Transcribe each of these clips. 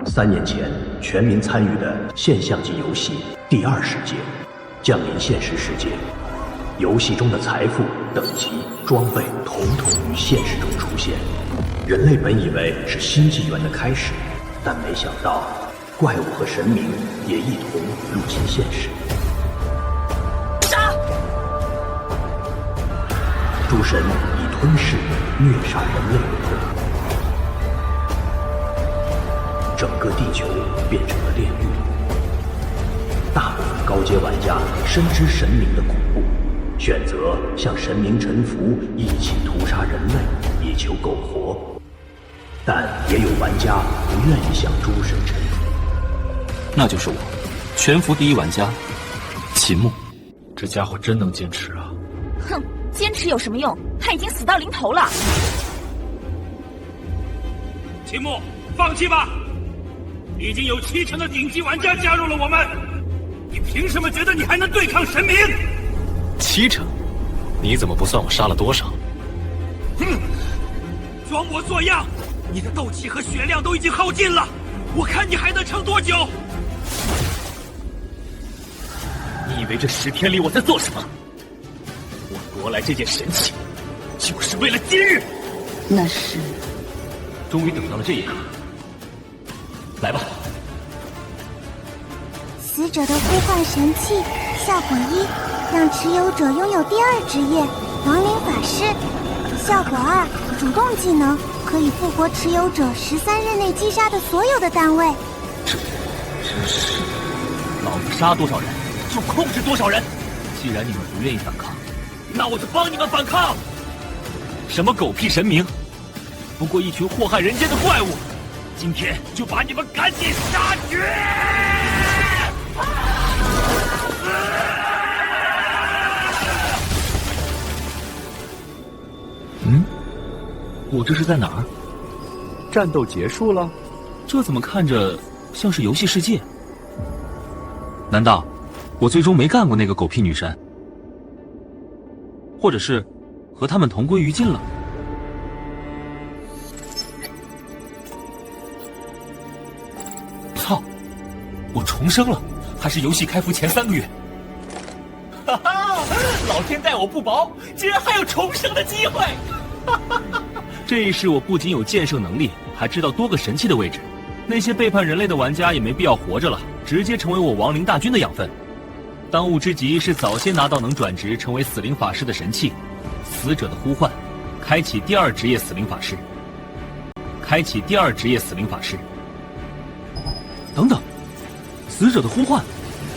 3年前，全民参与的现象级游戏《第二世界》降临现实世界。游戏中的财富、等级、装备统统于现实中出现。人类本以为是新纪元的开始，但没想到，怪物和神明也一同入侵现实。杀！诸神以吞噬、虐杀人类为荣。整个地球变成了炼狱，大部分高阶玩家深知神明的恐怖，选择向神明臣服，一起屠杀人类，以求苟活。但也有玩家不愿意向诸神臣服，那就是我，全服第一玩家秦牧。这家伙真能坚持啊！哼，坚持有什么用？他已经死到临头了。秦牧，放弃吧！已经有70%的顶级玩家加入了我们，你凭什么觉得你还能对抗神明？70%？你怎么不算我杀了多少？哼，装模作样！你的斗气和血量都已经耗尽了，我看你还能撑多久？你以为这10天里我在做什么？我夺来这件神器，就是为了今日。那是……终于等到了这一刻。来吧！死者的呼唤神器效果1，让持有者拥有第2职业亡灵法师；效果2，主动技能可以复活持有者13日内击杀的所有的单位。这真是，老子杀多少人就控制多少人。既然你们不愿意反抗，那我就帮你们反抗。什么狗屁神明，不过一群祸害人间的怪物。今天就把你们赶尽杀绝！我这是在哪儿？战斗结束了？这怎么看着像是游戏世界？难道我最终没干过那个狗屁女神？或者是和他们同归于尽了？操！我重生了，还是游戏开服前3个月。哈哈，老天待我不薄，竟然还有重生的机会！哈哈，这一世我不仅有剑圣能力，还知道多个神器的位置。那些背叛人类的玩家也没必要活着了，直接成为我亡灵大军的养分。当务之急是早些拿到能转职成为死灵法师的神器——死者的呼唤，开启第2职业死灵法师。开启第2职业死灵法师。等等，死者的呼唤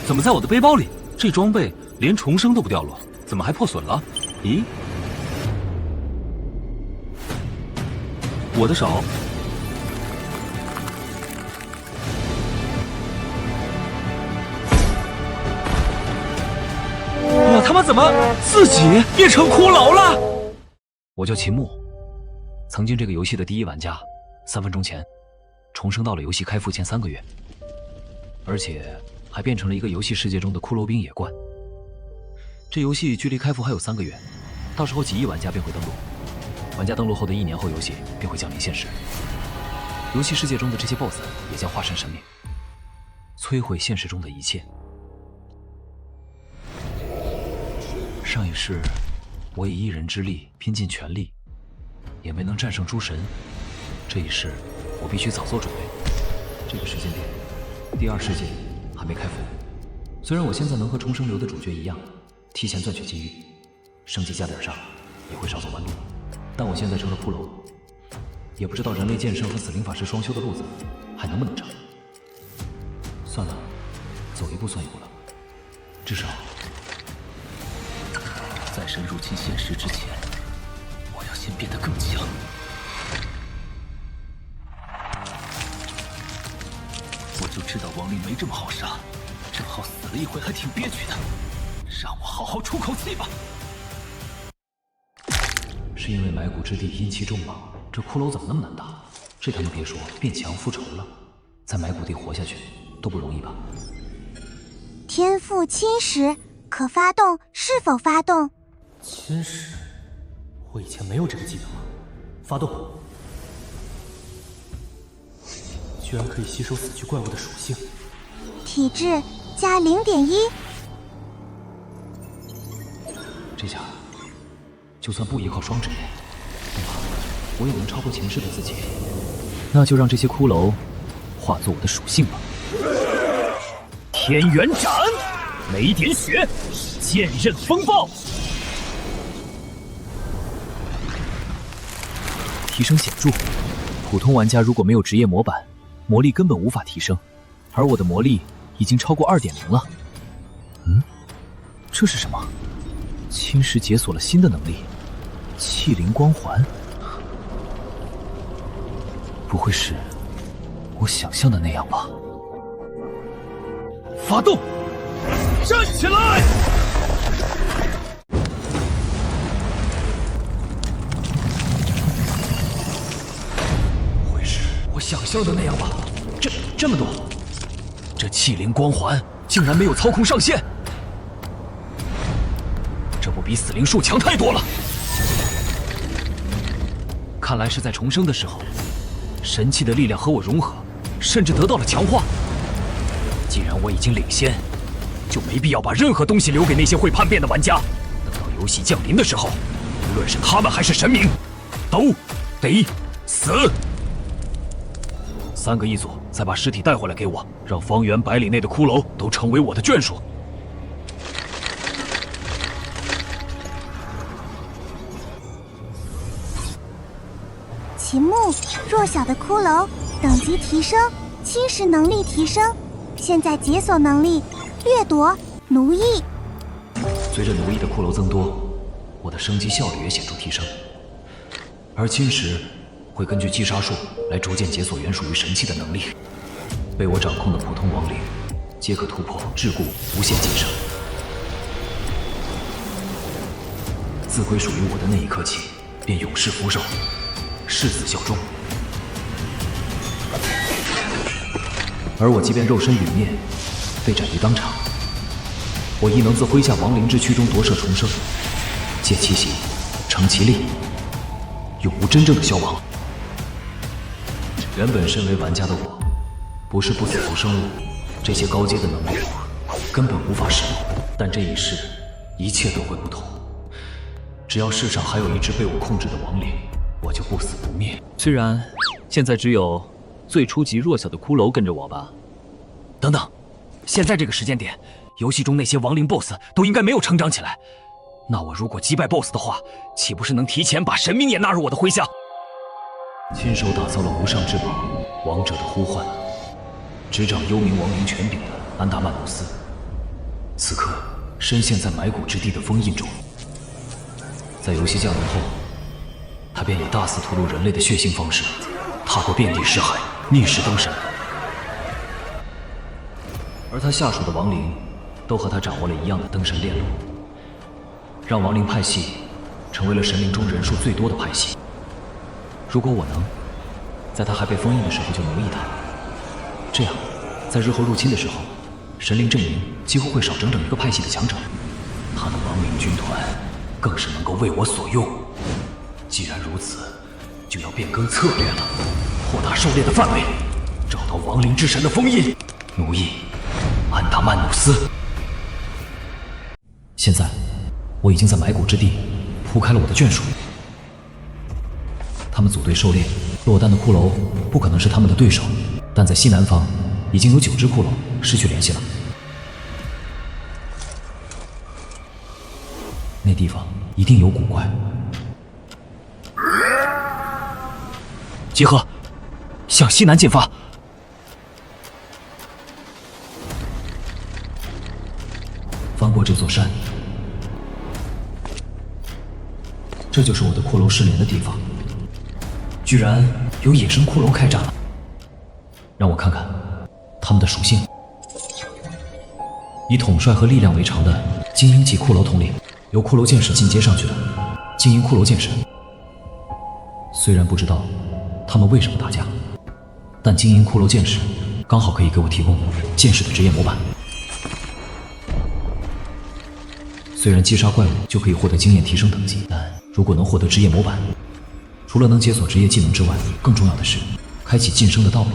怎么在我的背包里？这装备连重生都不掉落，怎么还破损了？咦，我的手，我他妈怎么自己变成骷髅了？我叫秦牧，曾经这个游戏的第1玩家，3分钟前重生到了游戏开服前3个月，而且还变成了一个游戏世界中的骷髅兵野怪。这游戏距离开服还有3个月，到时候几亿玩家便会登录。玩家登录后的1年后，游戏便会降临现实。游戏世界中的这些 BOSS 也将化身神明，摧毁现实中的一切。上一世，我以1人之力拼尽全力，也没能战胜诸神。这一世，我必须早做准备。这个时间点，第2世界还没开服。虽然我现在能和重生流的主角一样，提前赚取机遇，升级加点上也会少走弯路，但我现在成了骷髅，也不知道人类剑圣和死灵法师双修的路子还能不能成。算了，走一步算一步了，至少在神入侵现实之前，我要先变得更强。我就知道亡灵没这么好杀，正好死了一回还挺憋屈的，让我好好出口气吧。是因为埋骨之地阴气重吗？这骷髅怎么那么难打？这他妈别说变强复仇了，在埋骨地活下去都不容易吧？天赋侵蚀，可发动，是否发动？侵蚀？我以前没有这个技能啊！发动！居然可以吸收死去怪物的属性。体质加0.1。这下，就算不依靠双指眼，恐怕我也能超过前世的自己。那就让这些骷髅化作我的属性吧。天元斩，没点血，剑刃风暴，提升显著。普通玩家如果没有职业模板，魔力根本无法提升，而我的魔力已经超过2.0了。这是什么？侵蚀解锁了新的能力，气灵光环。不会是我想象的那样吧？发动，站起来！不会是我想象的那样吧？这么多，这气灵光环竟然没有操控上限，这不比死灵术强太多了？看来是在重生的时候，神器的力量和我融合，甚至得到了强化。既然我已经领先，就没必要把任何东西留给那些会叛变的玩家。等到游戏降临的时候，无论是他们还是神明，都得死。3个一组，再把尸体带回来给我，让方圆100里内的骷髅都成为我的眷属。秦牧，弱小的骷髅，等级提升，侵蚀能力提升。现在解锁能力，掠夺、奴役。随着奴役的骷髅增多，我的升级效率也显著提升。而侵蚀会根据击杀数来逐渐解锁原属于神器的能力。被我掌控的普通亡灵，皆可突破桎梏无限晋升。自归属于我的那一刻起，便永世福寿，誓死效忠。而我即便肉身陨灭，被斩于当场，我亦能自麾下亡灵之躯中夺舍重生，借其形，成其力，永无真正的消亡。原本身为玩家的我，不是不死族生物，这些高阶的能力根本无法使用。但这一世，一切都会不同。只要世上还有一只被我控制的亡灵，我就不死不灭。虽然现在只有最初级弱小的骷髅跟着我吧。等等，现在这个时间点，游戏中那些亡灵 BOSS 都应该没有成长起来。那我如果击败 BOSS 的话，岂不是能提前把神明也纳入我的麾下？亲手打造了无上至宝王者的呼唤，执掌幽冥亡灵权柄的安达曼努斯，此刻深陷在埋骨之地的封印中。在游戏降临后，他便以大肆吐露人类的血腥方式，踏过遍地尸海，逆势登神。而他下属的亡灵，都和他掌握了一样的登神链路，让亡灵派系成为了神灵中人数最多的派系。如果我能在他还被封印的时候就奴役他，这样在日后入侵的时候，神灵阵营几乎会少整整一个派系的强者。他的亡灵军团更是能够为我所用。既然如此，就要变更策略了，扩大狩猎的范围，找到亡灵之神的封印，奴役安达曼努斯。现在我已经在埋骨之地铺开了我的眷属，他们组队狩猎，落单的骷髅不可能是他们的对手，但在西南方已经有9只骷髅失去联系了。那地方一定有古怪。集合，向西南进发。翻过这座山，这就是我的骷髅失联的地方。居然有野生骷髅开战了，让我看看他们的属性。以统帅和力量为常的精英级骷髅统领，由骷髅剑士进阶上去的精英骷髅剑士。虽然不知道他们为什么打架，但精英骷髅剑士刚好可以给我提供剑士的职业模板。虽然击杀怪物就可以获得经验提升等级，但如果能获得职业模板，除了能解锁职业技能之外，更重要的是开启晋升的道路。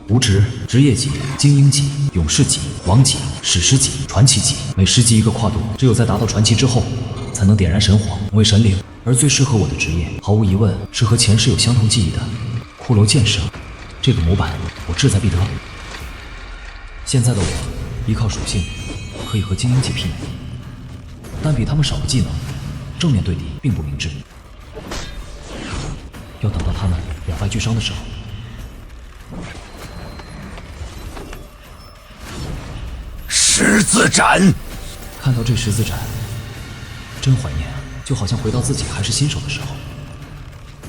无职、职业级、精英级、勇士级、王级、史诗级、传奇级，每10级一个跨度，只有在达到传奇之后，才能点燃神火，成为神灵。而最适合我的职业，毫无疑问是和前世有相同记忆的骷髅剑士。这个模板我志在必得。现在的我，依靠属性可以和精英级媲美，但比他们少个技能，正面对敌并不明智。要等到他们两败俱伤的时候。十字斩，看到这十字斩，真怀念啊，就好像回到自己还是新手的时候，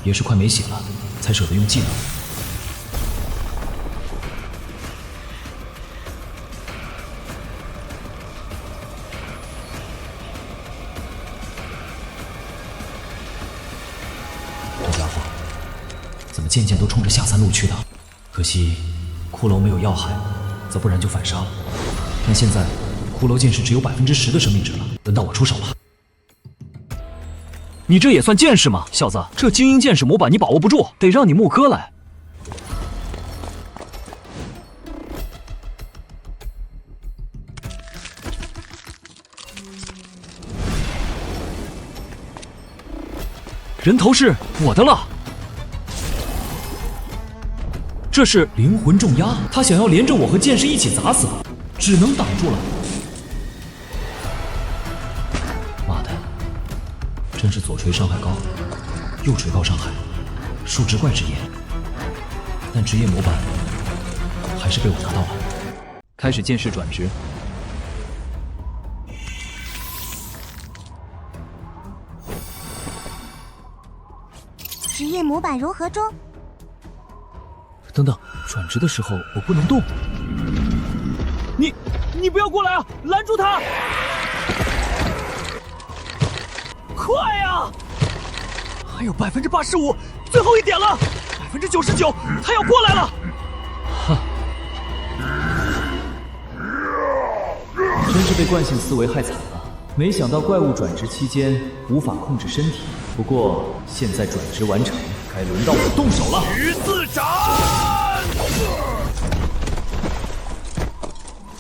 也是快没血了，才舍得用技能。这家伙怎么渐渐都冲着下3路去的？可惜骷髅没有要害，则不然就反杀了。但现在骷髅剑士只有10%的生命值了，轮到我出手了。你这也算剑士吗，小子？这精英剑士模板你把握不住，得让你木柯来。人头是我的了。这是灵魂重压，他想要连着我和剑士一起砸死我，只能挡住了。妈的，真是左锤伤害高，右锤高伤害，数值怪职业，但职业模板还是被我拿到了。开始剑士转职。职业模板融合中。等等，转职的时候我不能动。你不要过来啊！拦住他！快呀！还有85%，最后一点了，99%，他要过来了！哈，真是被惯性思维害惨了。没想到怪物转职期间无法控制身体，不过现在转职完成，该轮到我动手了。十字斩！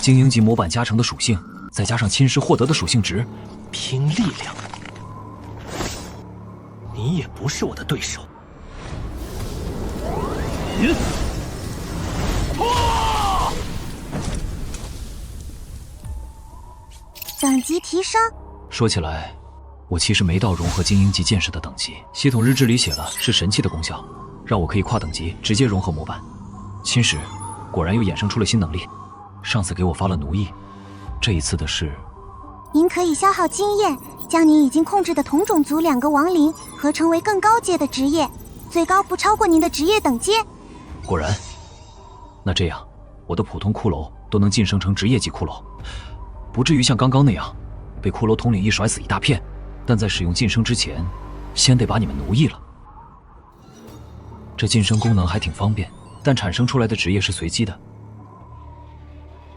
精英级模板加成的属性，再加上侵蚀获得的属性值，拼力量，你也不是我的对手。等级提升。说起来，我其实没到融合精英级剑士的等级。系统日志里写了是神器的功效，让我可以跨等级直接融合模板。侵蚀果然又衍生出了新能力。上次给我发了奴役，这一次的是，您可以消耗经验，将您已经控制的同种族2个亡灵合成为更高阶的职业，最高不超过您的职业等阶。果然，那这样我的普通骷髅都能晋升成职业级骷髅，不至于像刚刚那样被骷髅统领一甩死一大片。但在使用晋升之前，先得把你们奴役了。这晋升功能还挺方便，但产生出来的职业是随机的。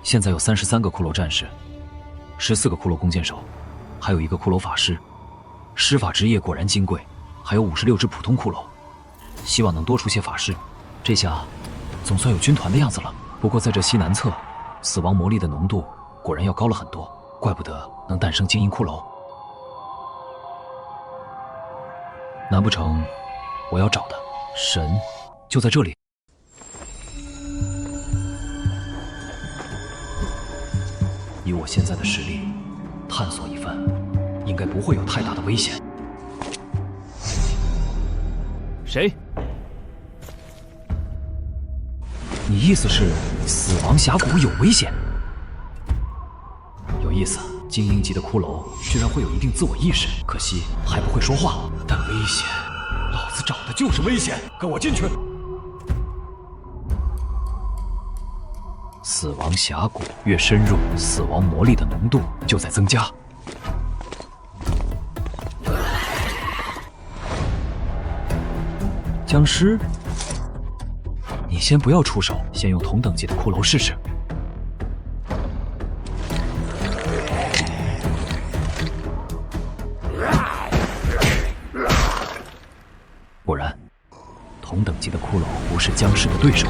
现在有33个骷髅战士，14个骷髅弓箭手，还有1个骷髅法师。施法职业果然金贵，还有56只普通骷髅，希望能多出些法师。这下总算有军团的样子了。不过在这西南侧，死亡魔力的浓度果然要高了很多，怪不得能诞生精英骷髅。难不成我要找的神就在这里？以我现在的实力，探索一番，应该不会有太大的危险。谁？你意思是死亡峡谷有危险？有意思，精英级的骷髅居然会有一定自我意识，可惜还不会说话。但危险，老子找的就是危险，跟我进去。死亡峡谷越深入，死亡魔力的浓度就在增加。僵尸，你先不要出手，先用同等级的骷髅试试。果然，同等级的骷髅不是僵尸的对手。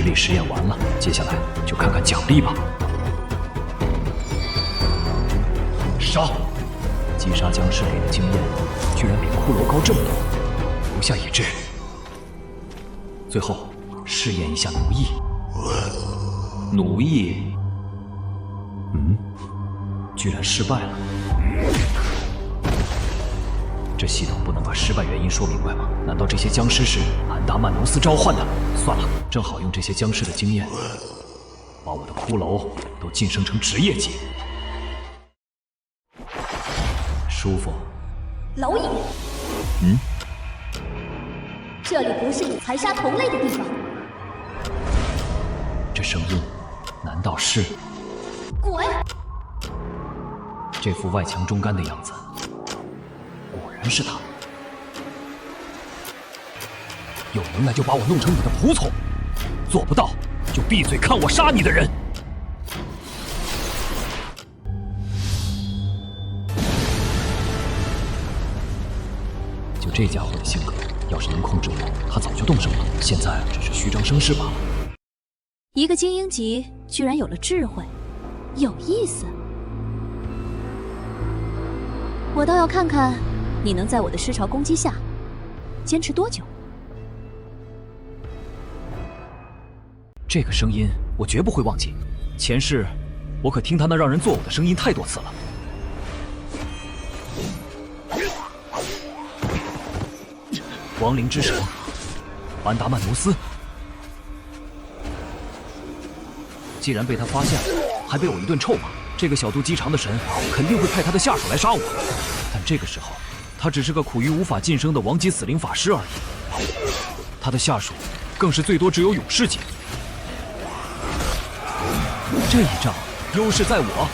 力实验完了，接下来就看看奖励吧。杀！击杀僵尸给的经验居然比骷髅高这么多，留下已知。最后试验一下奴役。奴役，居然失败了。这系统不能把失败原因说明白吗？难道这些僵尸是安达曼努斯召唤的？算了，正好用这些僵尸的经验，把我的骷髅都晋升成职业级。舒服。蝼蚁。这里不是你残杀同类的地方。这声音，难道是？滚！这副外强中干的样子，果然是他。有能耐就把我弄成你的仆从，做不到就闭嘴看我杀你的人。就这家伙的性格，要是能控制我，他早就动手了。现在只是虚张声势罢了。一个精英级居然有了智慧，有意思。我倒要看看你能在我的尸潮攻击下坚持多久。这个声音我绝不会忘记，前世我可听他那让人作呕的声音太多次了。亡灵之神安达曼努斯，既然被他发现了，还被我一顿臭骂，这个小肚鸡肠的神肯定会派他的下属来杀我。但这个时候，他只是个苦于无法晋升的王级死灵法师而已，他的下属更是最多只有勇士级。这一仗优势在我，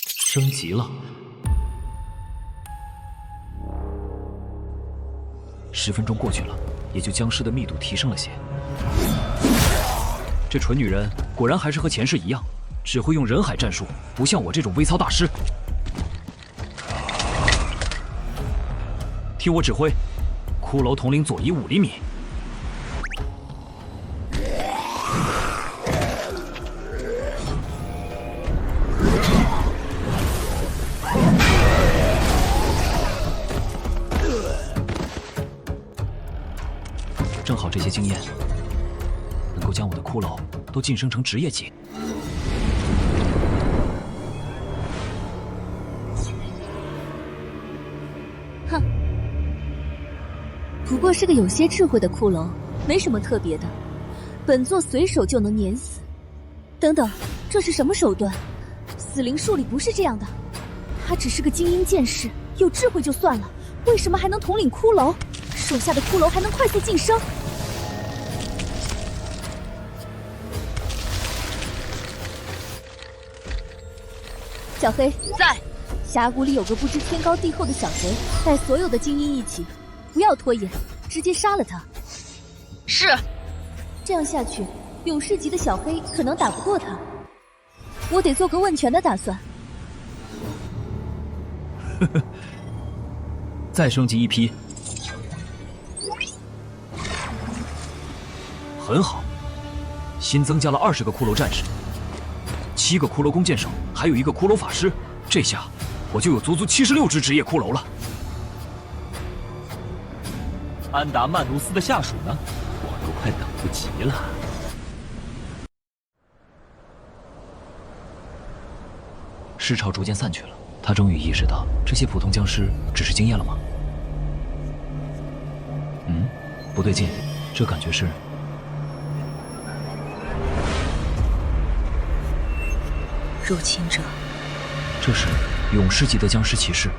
升级了。10分钟过去了，也就僵尸的密度提升了些。这蠢女人果然还是和前世一样，只会用人海战术，不像我这种微操大师。听我指挥，骷髅统领左移5厘米。正好这些经验能够将我的骷髅都晋升成职业级。哼，不过是个有些智慧的骷髅，没什么特别的。本座随手就能碾死。等等，这是什么手段？死灵术里不是这样的。他只是个精英剑士，有智慧就算了，为什么还能统领骷髅？手下的骷髅还能快速晋升。小黑在。峡谷里有个不知天高地厚的小贼，带所有的精英一起，不要拖延，直接杀了他。是。这样下去，勇士级的小黑可能打不过他。我得做个问拳的打算。呵呵，再升级一批。很好，新增加了20个骷髅战士，7个骷髅弓箭手，还有1个骷髅法师。这下我就有足足76只职业骷髅了。安达曼努斯的下属呢？我都快等不及了。尸潮逐渐散去了，他终于意识到这些普通僵尸只是经验了吗？不对劲，这感觉是……入侵者。这是勇士级的僵尸骑士。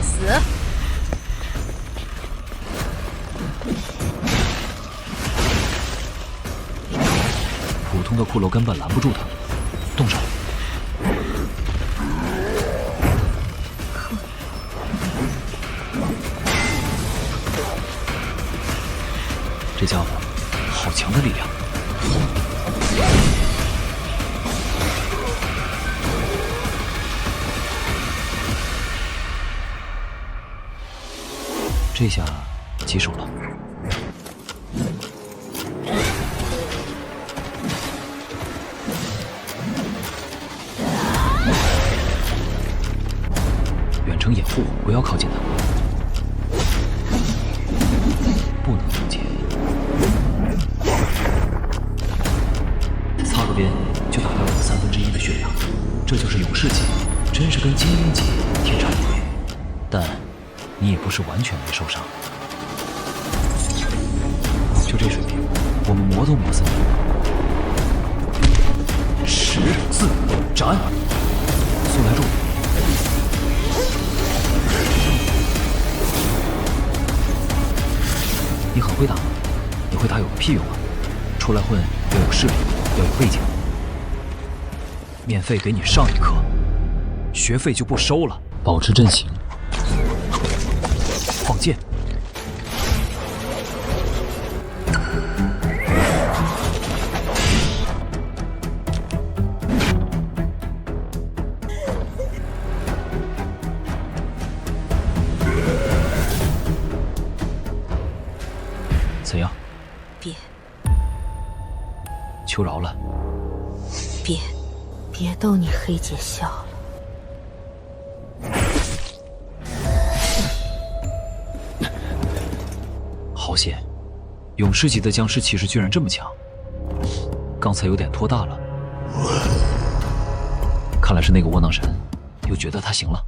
死！普通的骷髅根本拦不住他，动手！这家伙好强的力量！这下棘手了。远程掩护，不要靠近他。不能迎接。擦个边就打掉我的1/3的血量，这就是勇士级，真是跟精英级天差地别。但你也不是完全没受伤。就这水平，我们磨都磨死你。十字斩，速来助。你很会打吗？你会打有个屁用啊！出来混要有势力，要有背景。免费给你上一课，学费就不收了。保持阵型。放箭。怎样？别，求饶了。别逗你黑姐笑了。好险！勇士级的僵尸骑士居然这么强，刚才有点拖大了。看来是那个窝囊神又觉得他行了。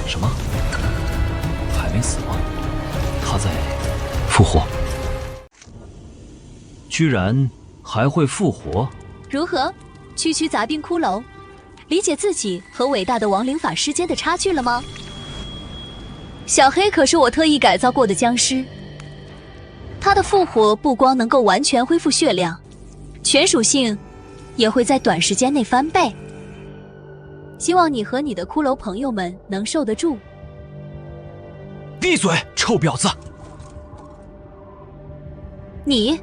什么？还没死吗？他在复活？居然还会复活？如何？区区杂兵骷髅，理解自己和伟大的亡灵法师间的差距了吗？小黑可是我特意改造过的僵尸，他的复活不光能够完全恢复血量，全属性也会在短时间内翻倍。希望你和你的骷髅朋友们能受得住。闭嘴，臭婊子！你，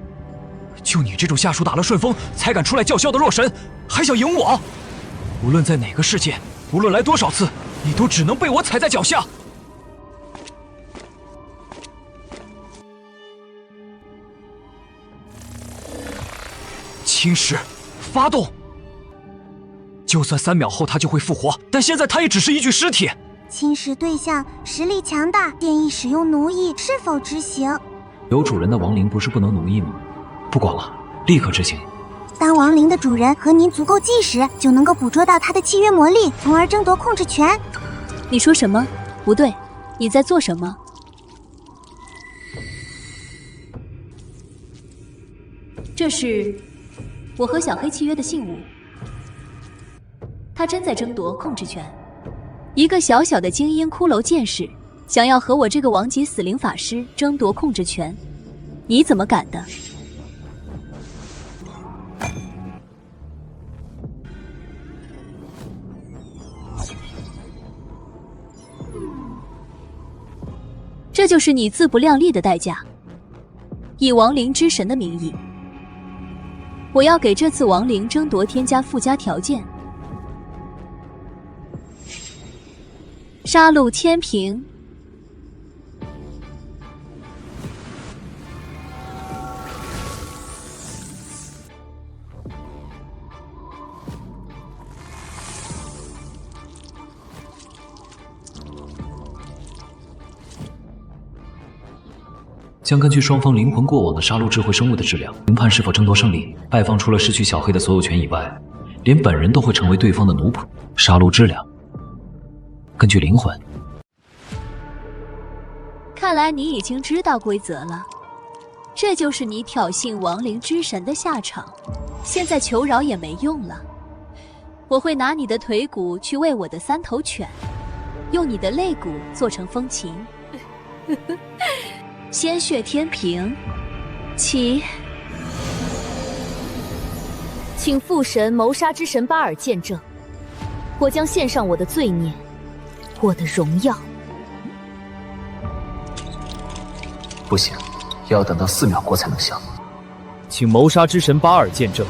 就你这种下属打了顺风才敢出来叫嚣的弱神，还想赢我？无论在哪个世界，无论来多少次，你都只能被我踩在脚下。侵蚀，发动！就算3秒后他就会复活，但现在他也只是一具尸体。侵蚀对象实力强大，建议使用奴役，是否执行？有主人的亡灵不是不能奴役吗？不管了，立刻执行。当亡灵的主人和您足够近时，就能够捕捉到他的契约魔力，从而争夺控制权。你说什么？不对，你在做什么？这是我和小黑契约的信物。他真在争夺控制权。一个小小的精英骷髅剑士，想要和我这个王级死灵法师争夺控制权，你怎么敢的？这就是你自不量力的代价。以亡灵之神的名义，我要给这次亡灵争夺添加附加条件：杀戮天平。将根据双方灵魂过往的杀戮智慧生物的质量评判是否争夺胜利。拜放除了失去小黑的所有权以外，连本人都会成为对方的奴仆。杀戮质量根据灵魂。看来你已经知道规则了，这就是你挑衅亡灵之神的下场。现在求饶也没用了，我会拿你的腿骨去喂我的3头犬，用你的肋骨做成风琴。鲜血天平，起！请父神谋杀之神巴尔见证，我将献上我的罪孽，我的荣耀。不行，要等到4秒过才能响。请谋杀之神巴尔见证，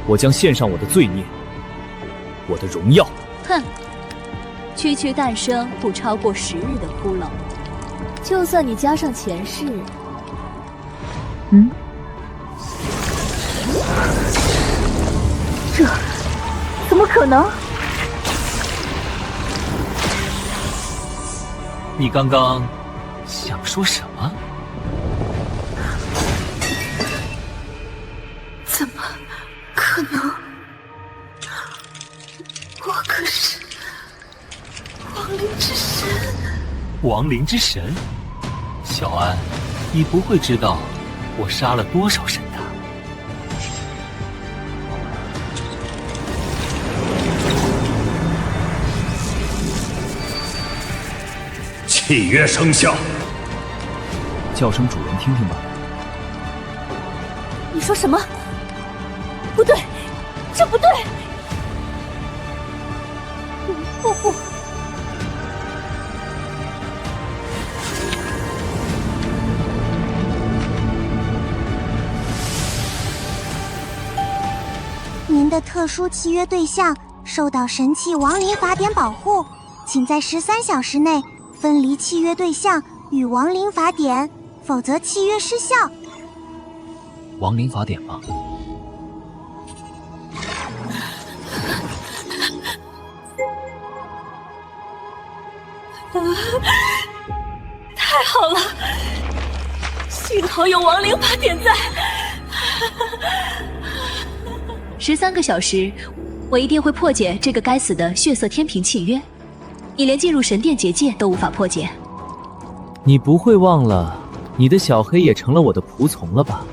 我将献上我的罪孽，我的荣耀。哼，区区诞生不超过10日的骷髅，就算你加上前世，这怎么可能？你刚刚想说什么？怎么可能？我可是亡灵之神。亡灵之神？小安，你不会知道我杀了多少神的。契约生效。叫声主人听听吧。你说什么？不对，这不对！不！您的特殊契约对象受到神器亡灵法典保护，请在13小时内分离契约对象与亡灵法典，否则契约失效。亡灵法典吗？太好了，幸好有亡灵法典在。13个小时，我一定会破解这个该死的血色天平契约。你连进入神殿结界都无法破解。你不会忘了，你的小黑也成了我的仆从了吧？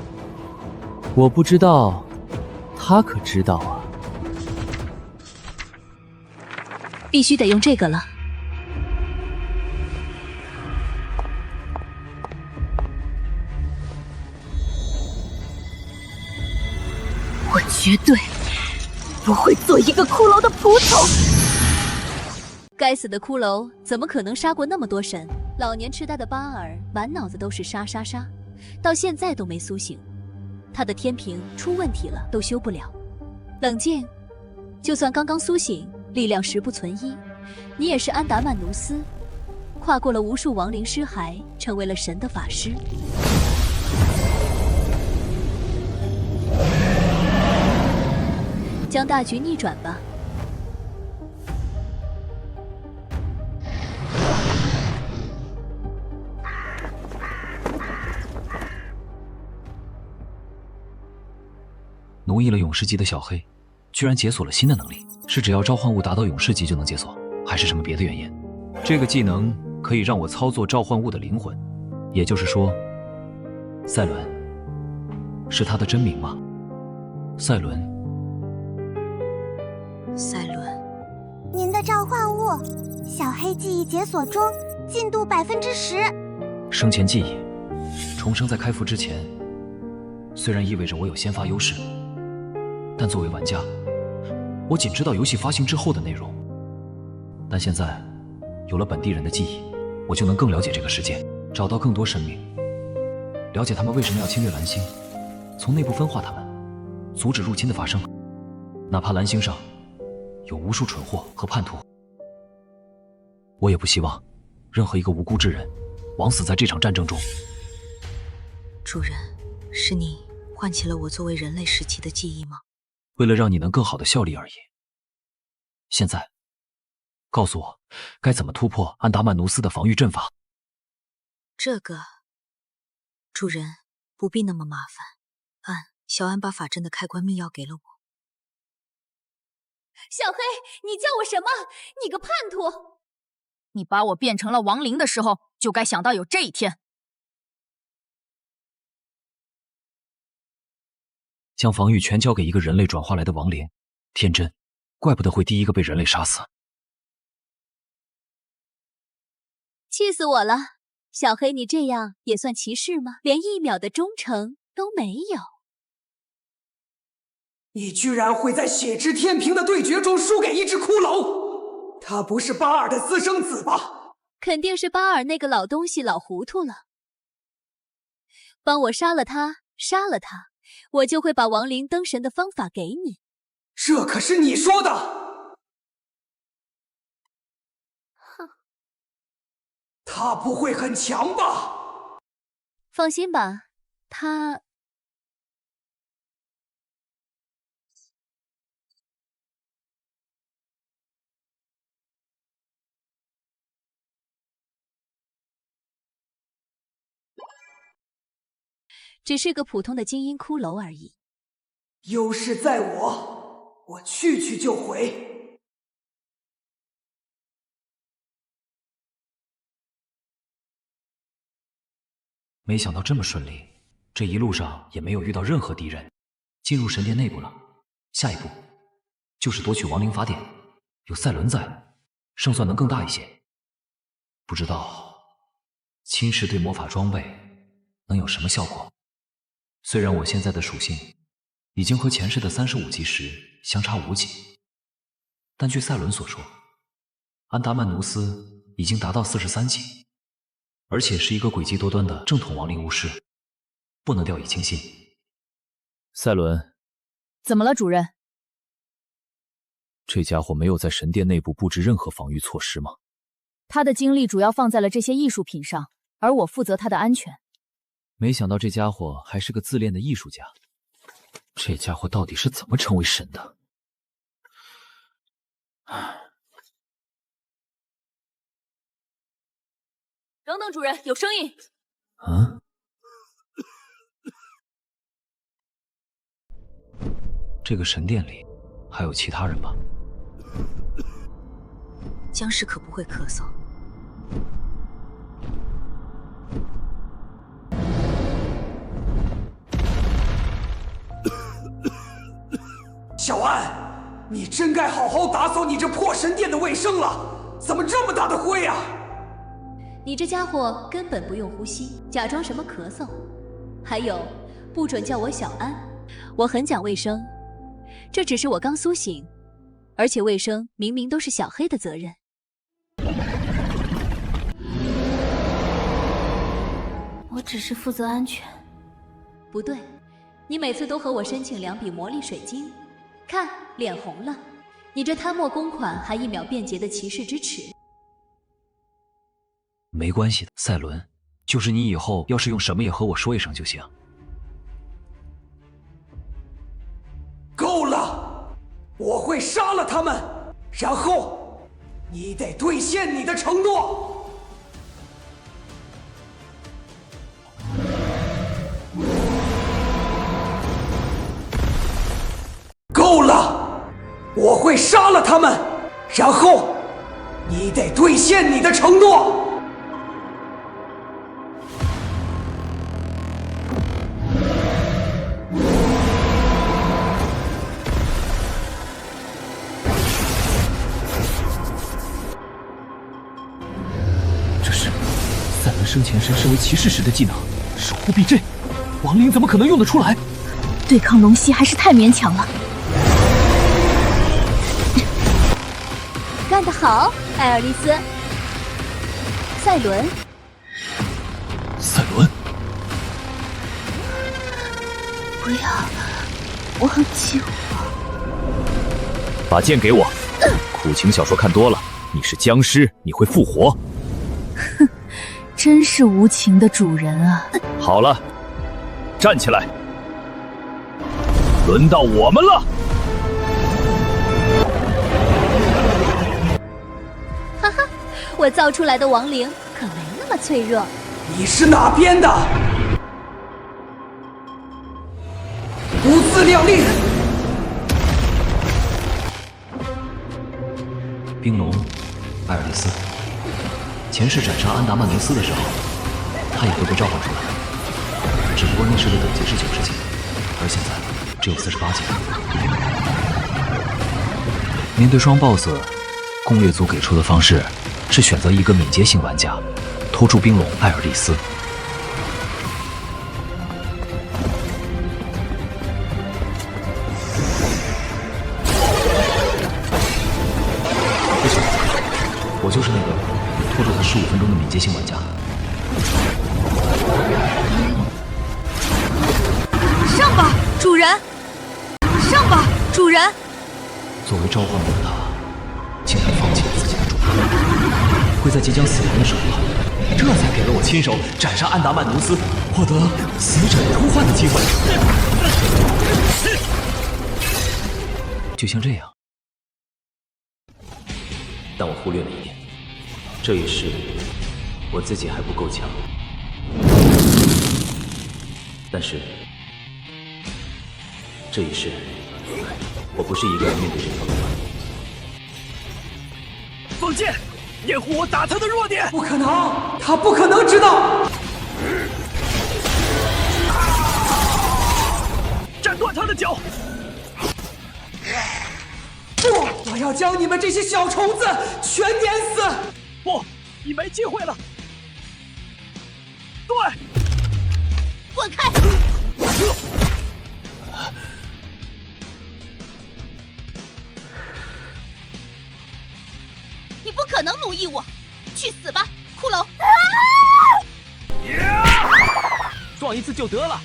我不知道，他可知道啊。必须得用这个了。我绝对不会做一个骷髅的仆从。该死的骷髅怎么可能杀过那么多神？老年痴呆的巴尔满脑子都是杀，到现在都没苏醒。他的天平出问题了，都修不了。冷静，就算刚刚苏醒，力量10不存1，你也是安达曼努斯，跨过了无数亡灵尸骸，成为了神的法师。将大局逆转吧。奴役了勇士级的小黑，居然解锁了新的能力，是只要召唤物达到勇士级就能解锁，还是什么别的原因？这个技能可以让我操作召唤物的灵魂，也就是说，赛伦是他的真名吗？赛伦。赛伦，您的召唤物，小黑记忆解锁中，进度10%。生前记忆重生在开服之前，虽然意味着我有先发优势，但作为玩家，我仅知道游戏发行之后的内容。但现在有了本地人的记忆，我就能更了解这个世界，找到更多生命，了解他们为什么要侵略蓝星，从内部分化他们，阻止入侵的发生。哪怕蓝星上有无数蠢货和叛徒，我也不希望任何一个无辜之人枉死在这场战争中。主人，是你唤起了我作为人类时期的记忆吗？为了让你能更好的效力而已。现在，告诉我该怎么突破安达曼努斯的防御阵法。这个，主人不必那么麻烦。小安把法阵的开关密钥给了我。小黑，你叫我什么？你个叛徒！你把我变成了亡灵的时候，就该想到有这一天。将防御全交给一个人类转化来的亡灵，天真，怪不得会第一个被人类杀死。气死我了！小黑，你这样也算骑士吗？连1秒的忠诚都没有。你居然会在血之天平的对决中输给一只骷髅？他不是巴尔的私生子吧？肯定是巴尔那个老东西老糊涂了。帮我杀了他，我就会把亡灵登神的方法给你。这可是你说的。他不会很强吧？放心吧，他……只是个普通的精英骷髅而已。优势在我，我去就回。没想到这么顺利，这一路上也没有遇到任何敌人，进入神殿内部了。下一步就是夺取亡灵法典，有赛伦在，胜算能更大一些。不知道侵蚀对魔法装备能有什么效果？虽然我现在的属性已经和前世的35级时相差无几，但据赛伦所说，安达曼努斯已经达到43级，而且是一个诡计多端的正统亡灵巫师，不能掉以轻心。赛伦，怎么了，主人？这家伙没有在神殿内部布置任何防御措施吗？他的精力主要放在了这些艺术品上，而我负责他的安全。没想到这家伙还是个自恋的艺术家。这家伙到底是怎么成为神的？等等，主人，有声音。啊？这个神殿里还有其他人吧？僵尸可不会咳嗽。小安，你真该好好打扫你这破神殿的卫生了！怎么这么大的灰啊？你这家伙根本不用呼吸，假装什么咳嗽？还有，不准叫我小安，我很讲卫生。这只是我刚苏醒，而且卫生明明都是小黑的责任。我只是负责安全。不对，你每次都和我申请2笔魔力水晶，看脸红了。你这贪墨公款还1秒便捷的骑士之耻。没关系的，赛伦，就是你以后要是用什么也和我说一声就行。够了，我会杀了他们，然后你得兑现你的承诺。够了，我会杀了他们，然后你得兑现你的承诺。生前身为骑士时的技能，守护避阵，亡灵怎么可能用得出来？对抗龙息还是太勉强了。干得好，艾尔丽丝。赛伦，赛伦，不要，我很气火。把剑给我。苦情小说看多了，你是僵尸，你会复活。哼。真是无情的主人啊！好了，站起来，轮到我们了。哈哈，我造出来的亡灵可没那么脆弱。你是哪边的？不自量力！冰龙，艾尔丽丝。前世斩杀安达曼尼斯的时候，他也会被召唤出来，只不过那时的等级是90级，而现在只有48级。面对双 BOSS， 攻略组给出的方式是选择一个敏捷型玩家，拖住冰龙艾尔丽丝。不行，我就是那个拖住他15分钟的敏捷型玩家。上吧，主人！上吧，主人！作为召唤我的他，竟然放弃了自己的主人。会在即将死亡的时候，这才给了我亲手斩杀安达曼努斯，获得死者呼唤的机会。就像这样，但我忽略了一点，这一世我自己还不够强。但是这一世，我不是一个人面对这条路。放箭，掩护我打他的弱点。不可能，他不可能知道。斩断他的脚。不，我要将你们这些小虫子全碾死。不，你没机会了。对。滚开！你不可能奴役我，去死吧，骷髅！撞一次就得了，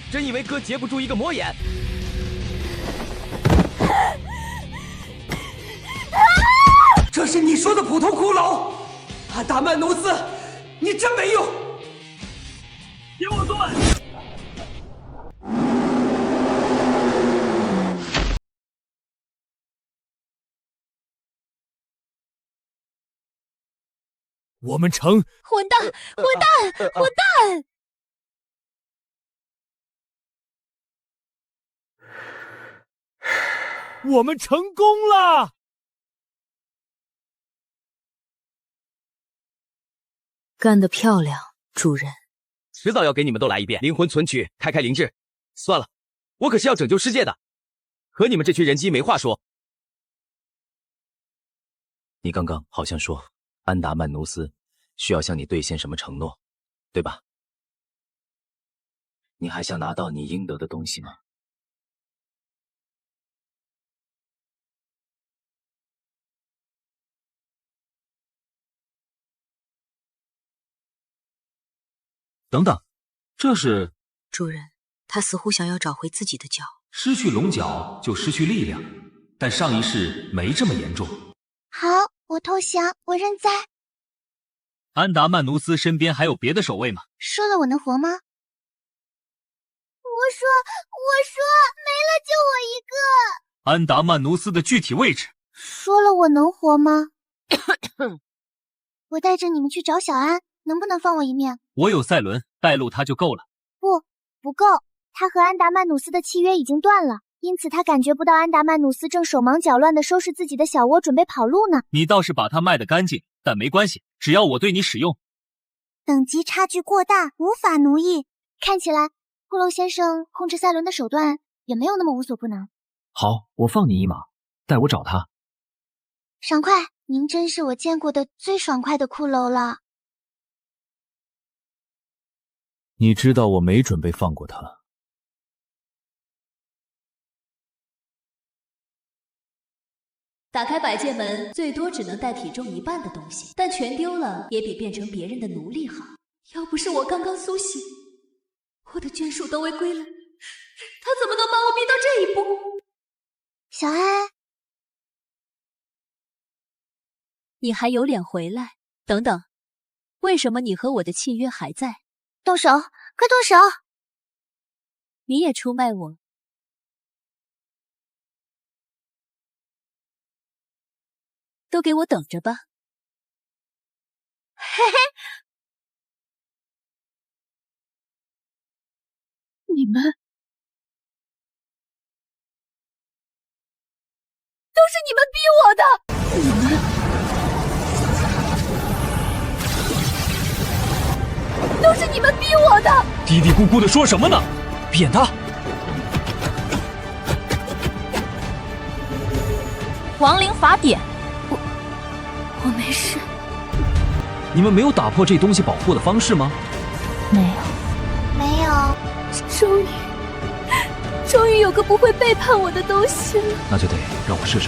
真以为哥截不住一个魔眼？这是你说的普通骷髅？安达曼努斯，你真没用！给我断！我们成！混蛋！混蛋！混蛋！我们成功了！干得漂亮，主人。迟早要给你们都来一遍灵魂存取，开开灵智。算了，我可是要拯救世界的，和你们这群人机没话说。你刚刚好像说安达曼努斯需要向你兑现什么承诺，对吧？你还想拿到你应得的东西吗？等等，这是主人，他似乎想要找回自己的脚。失去龙角就失去力量，但上一世没这么严重。好，我投降，我认栽。安达曼努斯身边还有别的守卫吗？说了我能活吗？我说，没了就我一个。安达曼努斯的具体位置？说了我能活吗？我带着你们去找小安，能不能放我一命？我有赛伦带路他就够了。不够，他和安达曼努斯的契约已经断了，因此他感觉不到安达曼努斯正手忙脚乱地收拾自己的小窝，准备跑路呢。你倒是把他卖得干净，但没关系，只要我对你使用。等级差距过大，无法奴役。看起来骷髅先生控制赛伦的手段也没有那么无所不能。好，我放你一马，带我找他。爽快，您真是我见过的最爽快的骷髅了。你知道我没准备放过他。打开百界门，最多只能带体重1半的东西，但全丢了也比变成别人的奴隶好。要不是我刚刚苏醒，我的眷属都未归来，他怎么能把我逼到这一步？小安，你还有脸回来？等等，为什么你和我的契约还在？动手，快动手！你也出卖我？都给我等着吧！嘿嘿，你们都是你们逼我的！你们都是你们逼我的！嘀嘀咕咕的说什么呢？扁他！亡灵法典。我没事。你们没有打破这东西保护的方式吗？没有。没有。终于有个不会背叛我的东西了。那就得让我试试。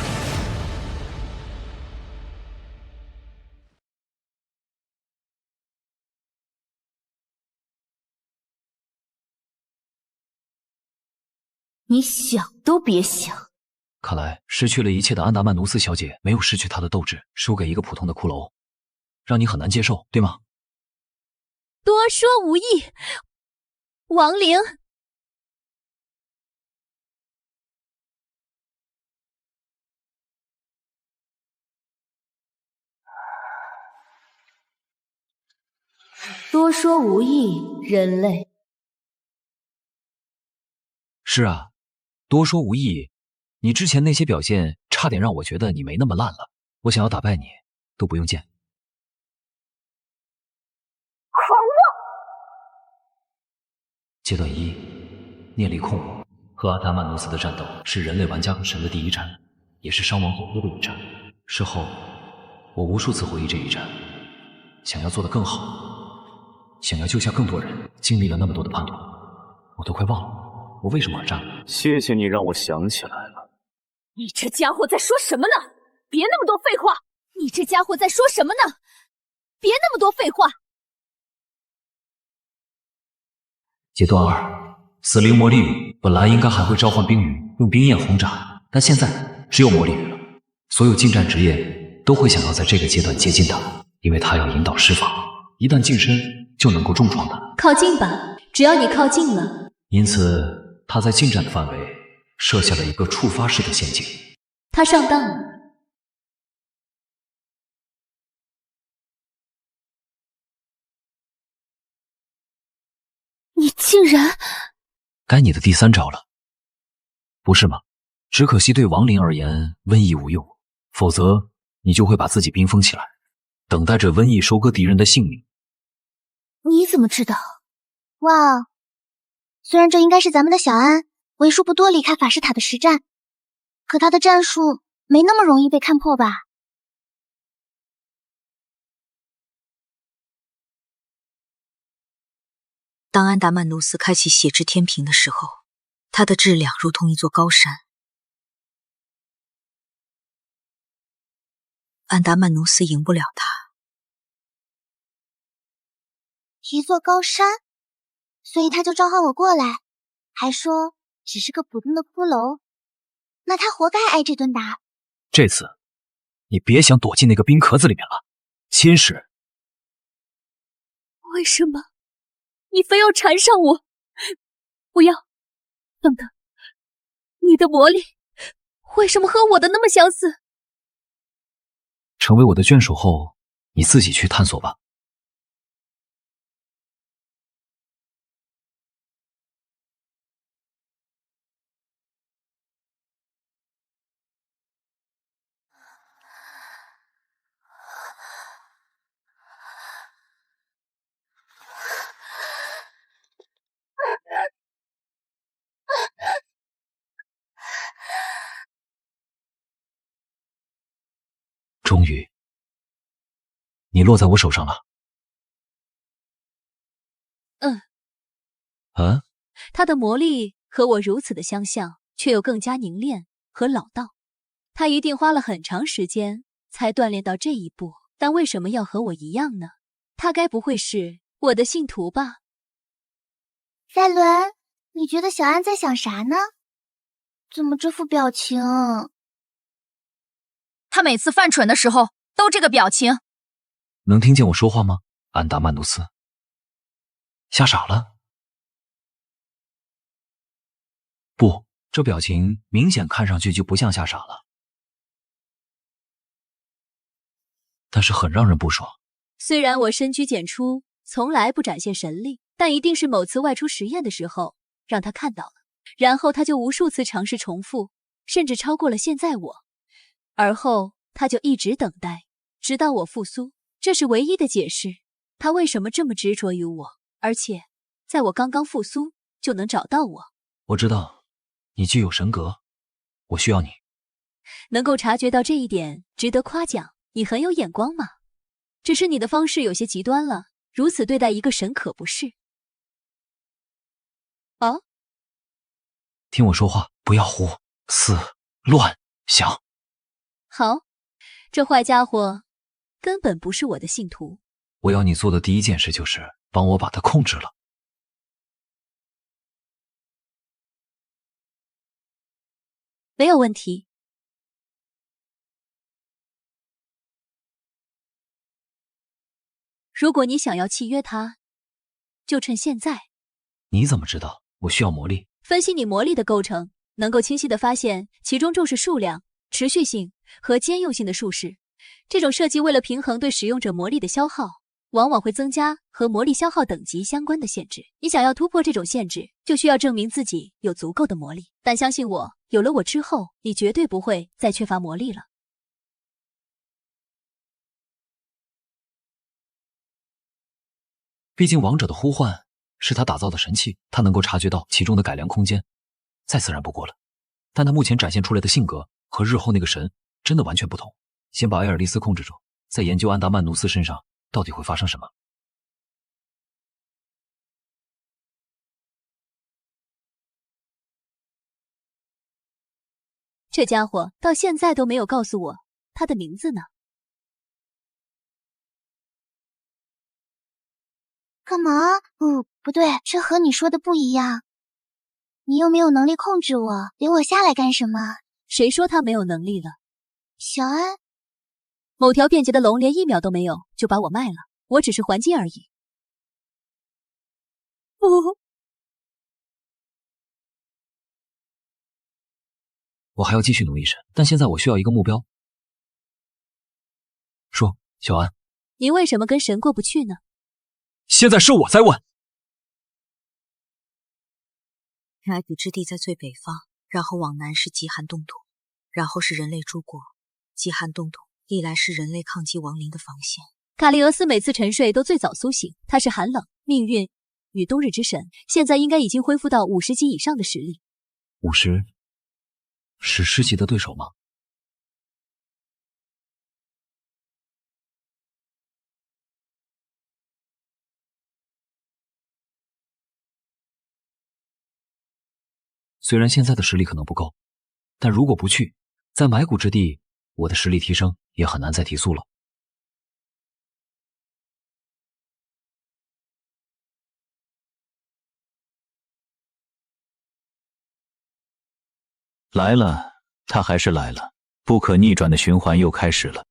你想都别想！看来失去了一切的安达曼努斯小姐没有失去她的斗志，输给一个普通的骷髅。让你很难接受，对吗？多说无益，亡灵。多说无益，人类。是啊，多说无益。你之前那些表现，差点让我觉得你没那么烂了。我想要打败你，都不用见。好啊！阶段1，念力控我。和阿达曼努斯的战斗是人类玩家和神的第一战，也是伤亡最多的一战。事后，我无数次回忆这一战，想要做得更好，想要救下更多人。经历了那么多的叛徒，我都快忘了我为什么而战了。谢谢你让我想起来了。你这家伙在说什么呢？别那么多废话！你这家伙在说什么呢？别那么多废话！阶段2，死灵魔力雨。本来应该还会召唤冰雨，用冰焰轰炸，但现在只有魔力雨了。所有近战职业都会想要在这个阶段接近它，因为它要引导施法，一旦近身就能够重创它。靠近吧，只要你靠近了。因此，他在近战的范围设下了一个触发式的陷阱。他上当了。你竟然……该你的第3招了，不是吗？只可惜对亡灵而言，瘟疫无用，否则你就会把自己冰封起来，等待着瘟疫收割敌人的性命。你怎么知道？哇，虽然这应该是咱们的小安为数不多离开法师塔的实战，可他的战术没那么容易被看破吧？当安达曼努斯开启血之天平的时候，它的质量如同一座高山。安达曼努斯赢不了他。一座高山，所以他就召唤我过来，还说只是个普通的骷髅，那他活该挨这顿打。这次，你别想躲进那个冰壳子里面了，侵蚀。为什么？你非要缠上我？不要！等等，你的魔力为什么和我的那么相似？成为我的眷属后，你自己去探索吧。终于，你落在我手上了。他的魔力和我如此的相像，却又更加凝练和老道。他一定花了很长时间才锻炼到这一步，但为什么要和我一样呢？他该不会是我的信徒吧？赛伦，你觉得小安在想啥呢？怎么这副表情？他每次犯蠢的时候都这个表情。能听见我说话吗，安达曼努斯？吓傻了？不，这表情明显看上去就不像吓傻了，但是很让人不爽。虽然我深居简出，从来不展现神力，但一定是某次外出实验的时候让他看到了，然后他就无数次尝试重复，甚至超过了现在我。而后他就一直等待，直到我复苏。这是唯一的解释，他为什么这么执着于我，而且在我刚刚复苏就能找到我。我知道你具有神格，我需要你。能够察觉到这一点值得夸奖，你很有眼光嘛。只是你的方式有些极端了，如此对待一个神可不是。哦，听我说话，不要胡思乱想。好，这坏家伙根本不是我的信徒。我要你做的第一件事就是帮我把他控制了。没有问题。如果你想要契约他，就趁现在。你怎么知道我需要魔力？分析你魔力的构成，能够清晰地发现其中重视数量、持续性和兼用性的术式。这种设计为了平衡对使用者魔力的消耗，往往会增加和魔力消耗等级相关的限制。你想要突破这种限制，就需要证明自己有足够的魔力。但相信我，有了我之后，你绝对不会再缺乏魔力了。毕竟王者的呼唤是他打造的神器，他能够察觉到其中的改良空间，再自然不过了。但他目前展现出来的性格和日后那个神真的完全不同。先把埃尔利斯控制住，再研究安达曼努斯身上到底会发生什么。这家伙到现在都没有告诉我他的名字呢。干嘛？不对，这和你说的不一样。你又没有能力控制我，留我下来干什么？谁说他没有能力了？小安，某条便捷的龙连1秒都没有就把我卖了，我只是还击而已。不，我还要继续努一神，但现在我需要一个目标。说，小安，您为什么跟神过不去呢？现在是我在问。崖谷之地在最北方，然后往南是极寒冻土，然后是人类诸国。极寒冻土历来是人类抗击亡灵的防线。卡利俄斯每次沉睡都最早苏醒，他是寒冷、命运与冬日之神，现在应该已经恢复到50级以上的实力。50是10级的对手吗？虽然现在的实力可能不够，但如果不去，在埋骨之地，我的实力提升也很难再提速了。来了，他还是来了，不可逆转的循环又开始了。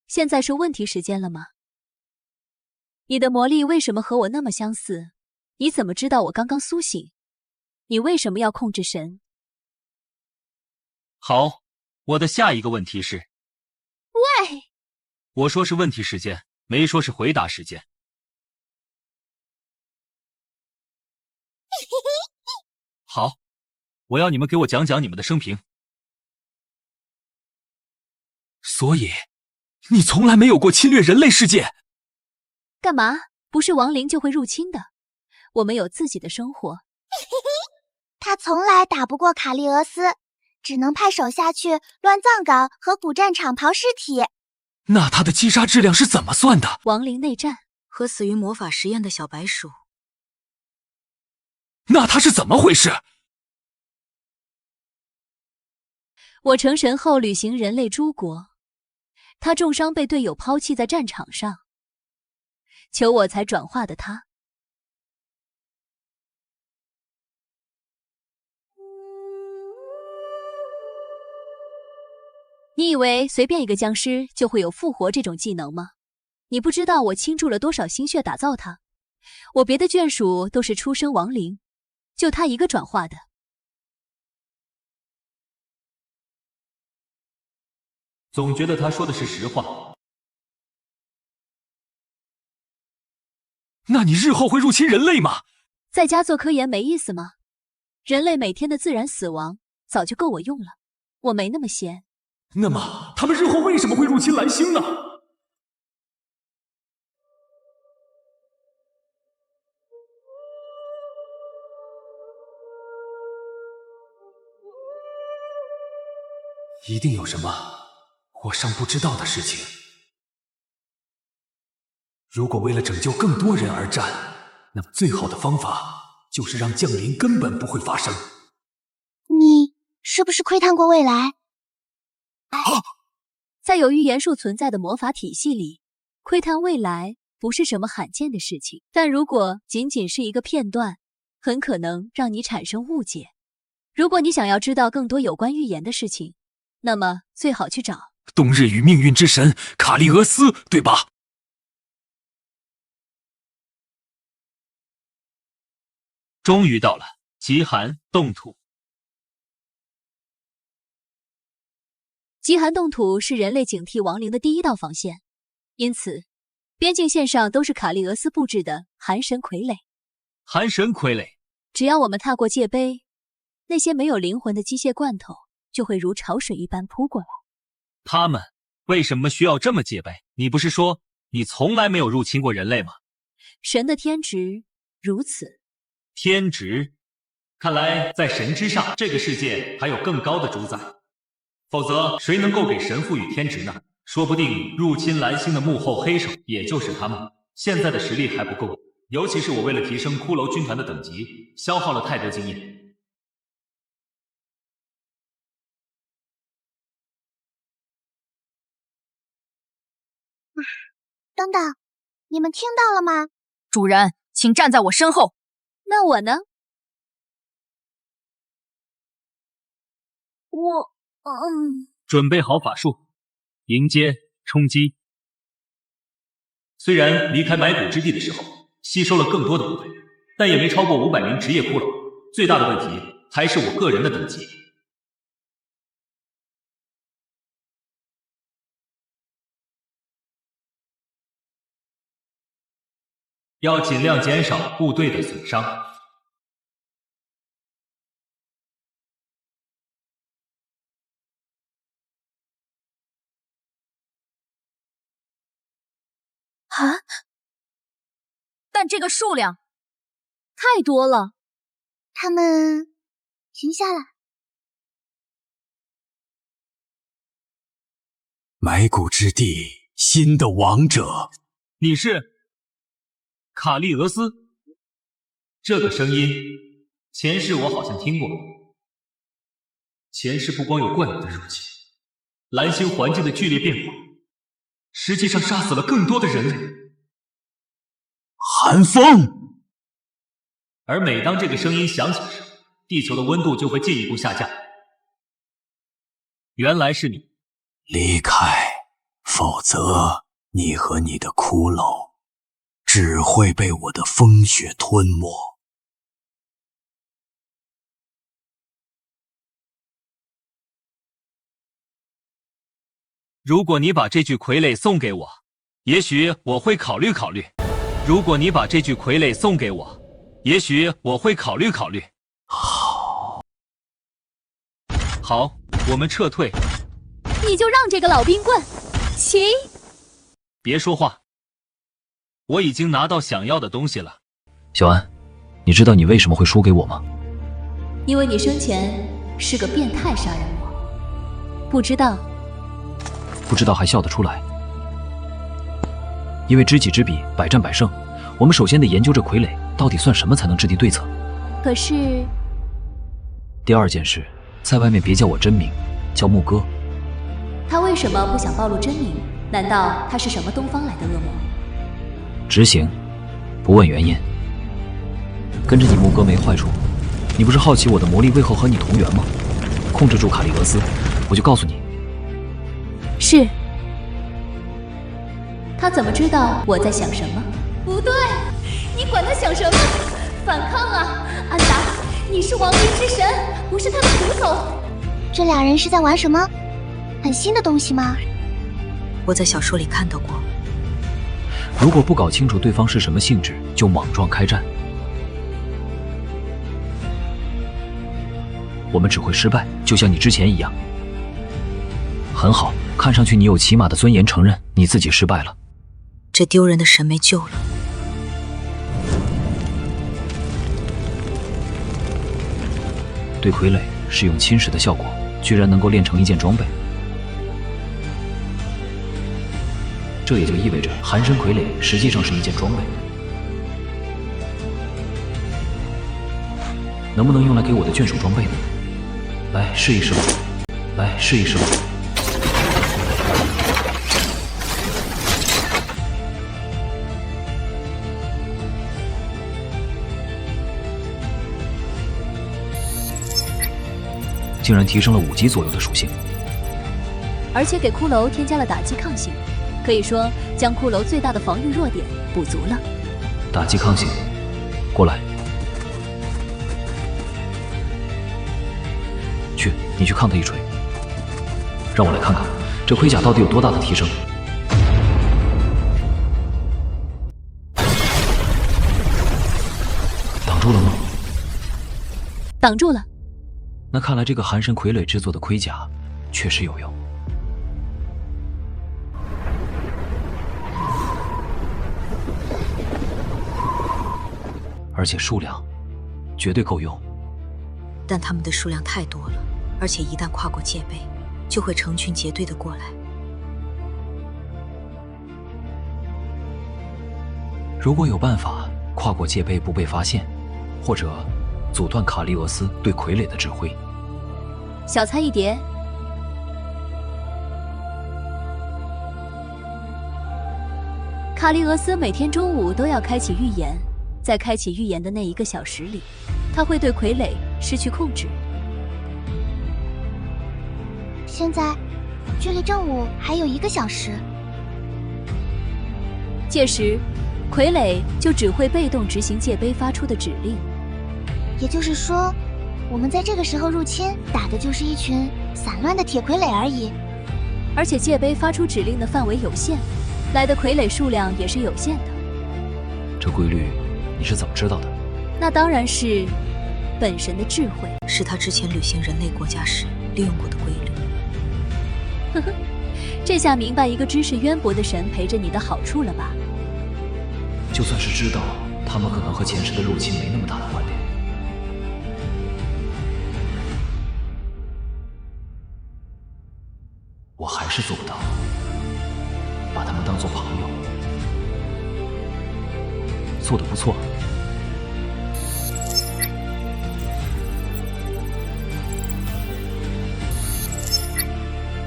现在是问题时间了吗？你的魔力为什么和我那么相似？你怎么知道我刚刚苏醒？你为什么要控制神？好，我的下一个问题是……喂，我说是问题时间，没说是回答时间。好，我要你们给我讲讲你们的生平。所以，你从来没有过侵略人类世界？干嘛？不是亡灵就会入侵的。我们有自己的生活。他从来打不过卡利俄斯，只能派手下去乱葬岗和古战场刨尸体。那他的击杀质量是怎么算的？亡灵内战和死于魔法实验的小白鼠。那他是怎么回事？我成神后旅行人类诸国，他重伤被队友抛弃在战场上，求我才转化的他。你以为随便一个僵尸就会有复活这种技能吗？你不知道我倾注了多少心血打造它。我别的眷属都是出生亡灵，就他一个转化的。总觉得他说的是实话。那你日后会入侵人类吗？在家做科研没意思吗？人类每天的自然死亡早就够我用了，我没那么闲。那么，他们日后为什么会入侵蓝星呢？一定有什么我尚不知道的事情。如果为了拯救更多人而战，那么最好的方法就是让降临根本不会发生。你是不是窥探过未来？在有预言术存在的魔法体系里，窥探未来不是什么罕见的事情。但如果仅仅是一个片段，很可能让你产生误解。如果你想要知道更多有关预言的事情，那么最好去找冬日与命运之神卡利俄斯，对吧？终于到了极寒冻土。极寒冻土是人类警惕亡灵的第一道防线，因此边境线上都是卡利俄斯布置的寒神傀儡。寒神傀儡，只要我们踏过界碑，那些没有灵魂的机械罐头就会如潮水一般扑过来。他们为什么需要这么戒备？你不是说你从来没有入侵过人类吗？神的天职如此。天职，看来在神之上，这个世界还有更高的主宰。否则，谁能够给神赋予天职呢？说不定入侵蓝星的幕后黑手也就是他们。现在的实力还不够，尤其是我为了提升骷髅军团的等级，消耗了太多经验。等等，你们听到了吗？主人，请站在我身后。那我呢？准备好法术，迎接冲击。虽然离开埋骨之地的时候吸收了更多的部队，但也没超过500名职业骷髅。最大的问题还是我个人的等级。要尽量减少部队的损伤。啊！但这个数量太多了。他们停下来。埋骨之地，新的王者。你是卡利俄斯？这个声音，前世我好像听过。前世不光有怪物的入侵，蓝星环境的剧烈变化，实际上杀死了更多的人类。寒风。而每当这个声音响起时，地球的温度就会进一步下降。原来是你。离开，否则你和你的骷髅只会被我的风雪吞没。如果你把这具傀儡送给我，也许我会考虑考虑。如果你把这具傀儡送给我，也许我会考虑考虑。好，我们撤退。你就让这个老冰棍，请。别说话，我已经拿到想要的东西了。小安，你知道你为什么会输给我吗？因为你生前是个变态杀人魔。不知道还笑得出来。因为知己知彼，百战百胜。我们首先得研究这傀儡到底算什么，才能制定对策。可是，第二件事，在外面别叫我真名，叫牧歌。他为什么不想暴露真名？难道他是什么东方来的恶魔？执行，不问原因。跟着你牧歌没坏处。你不是好奇我的魔力为何和你同源吗？控制住卡利俄斯，我就告诉你。是。他怎么知道我在想什么？不对，你管他想什么？反抗啊！安达，你是亡灵之神，不是他的仆从。这俩人是在玩什么？很新的东西吗？我在小说里看到过。如果不搞清楚对方是什么性质，就莽撞开战，我们只会失败，就像你之前一样。很好，看上去你有起码的尊严，承认你自己失败了。这丢人的神没救了。对傀儡使用侵蚀的效果，居然能够练成一件装备。这也就意味着寒神傀儡实际上是一件装备。能不能用来给我的眷属装备呢？来试一试吧，来试一试吧。竟然提升了5级左右的属性，而且给骷髅添加了打击抗性，可以说将骷髅最大的防御弱点补足了。打击抗性，过来。你去抗他一锤，让我来看看这盔甲到底有多大的提升。挡住了吗？挡住了。那看来这个寒神傀儡制作的盔甲确实有用。而且数量绝对够用，但他们的数量太多了，而且一旦跨过界碑，就会成群结队的过来。如果有办法跨过界碑不被发现，或者阻断卡利俄斯对傀儡的指挥，小菜一碟。卡利俄斯每天中午都要开启预言。在开启预言的那1个小时里，他会对傀儡失去控制。现在，距离正午还有1个小时。届时，傀儡就只会被动执行界碑发出的指令。也就是说，我们在这个时候入侵，打的就是一群散乱的铁傀儡而已。而且界碑发出指令的范围有限，来的傀儡数量也是有限的。这规律你是怎么知道的？那当然是本神的智慧，是他之前履行人类国家时利用过的规律。呵呵，这下明白一个知识渊博的神陪着你的好处了吧？就算是知道，他们可能和前世的入侵没那么大的关联。我还是做不到把他们当作朋友。做得不错。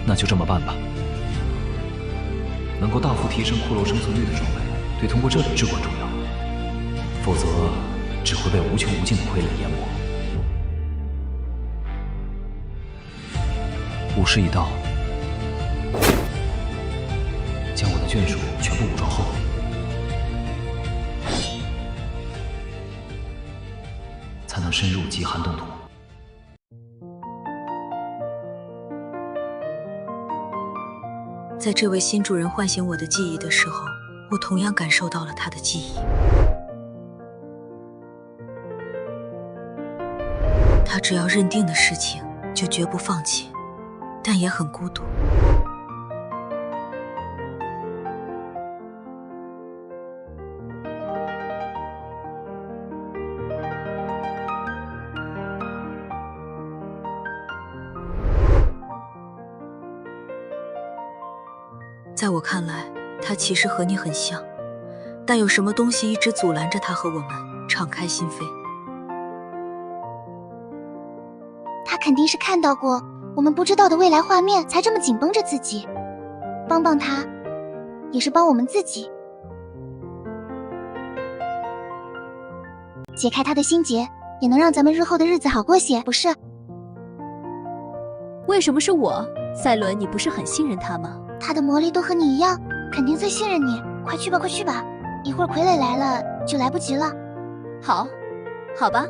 那就这么办吧。能够大幅提升骷髅生存率的装备，对通过这里至关重要，否则只会被无穷无尽的傀儡淹没。武士一道，将我的眷属全部武装后，才能深入极寒冻土。在这位新主人唤醒我的记忆的时候，我同样感受到了他的记忆。他只要认定的事情，就绝不放弃，但也很孤独。在我看来，他其实和你很像，但有什么东西一直阻拦着他和我们敞开心扉。他肯定是看到过我们不知道的未来画面，才这么紧绷着自己。帮帮他，也是帮我们自己。解开他的心结，也能让咱们日后的日子好过些，不是？为什么是我？赛伦，你不是很信任他吗？他的魔力都和你一样，肯定最信任你。快去吧，快去吧，一会儿傀儡来了就来不及了。好，好吧。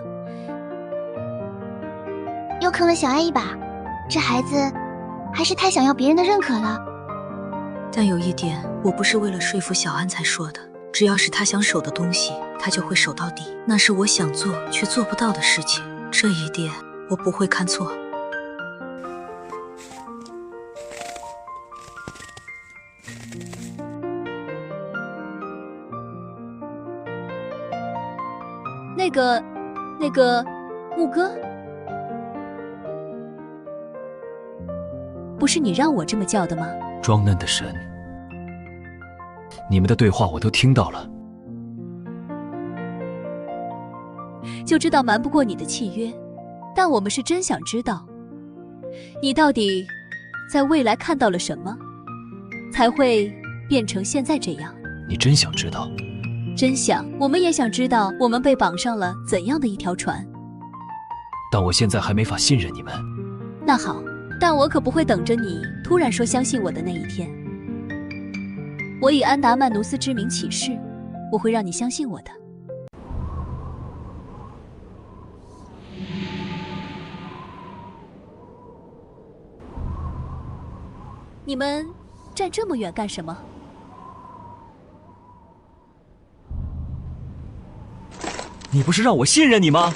又坑了小爱一把，这孩子还是太想要别人的认可了。但有一点，我不是为了说服小安才说的，只要是他想守的东西，他就会守到底。那是我想做却做不到的事情，这一点我不会看错。那个牧歌，不是你让我这么叫的吗？装嫩的神，你们的对话我都听到了，就知道瞒不过你的契约，但我们是真想知道，你到底在未来看到了什么，才会变成现在这样？你真想知道？真想，我们也想知道我们被绑上了怎样的一条船。但我现在还没法信任你们。那好，但我可不会等着你突然说相信我的那一天。我以安达曼努斯之名起誓，我会让你相信我的。你们站这么远干什么？你不是让我信任你吗？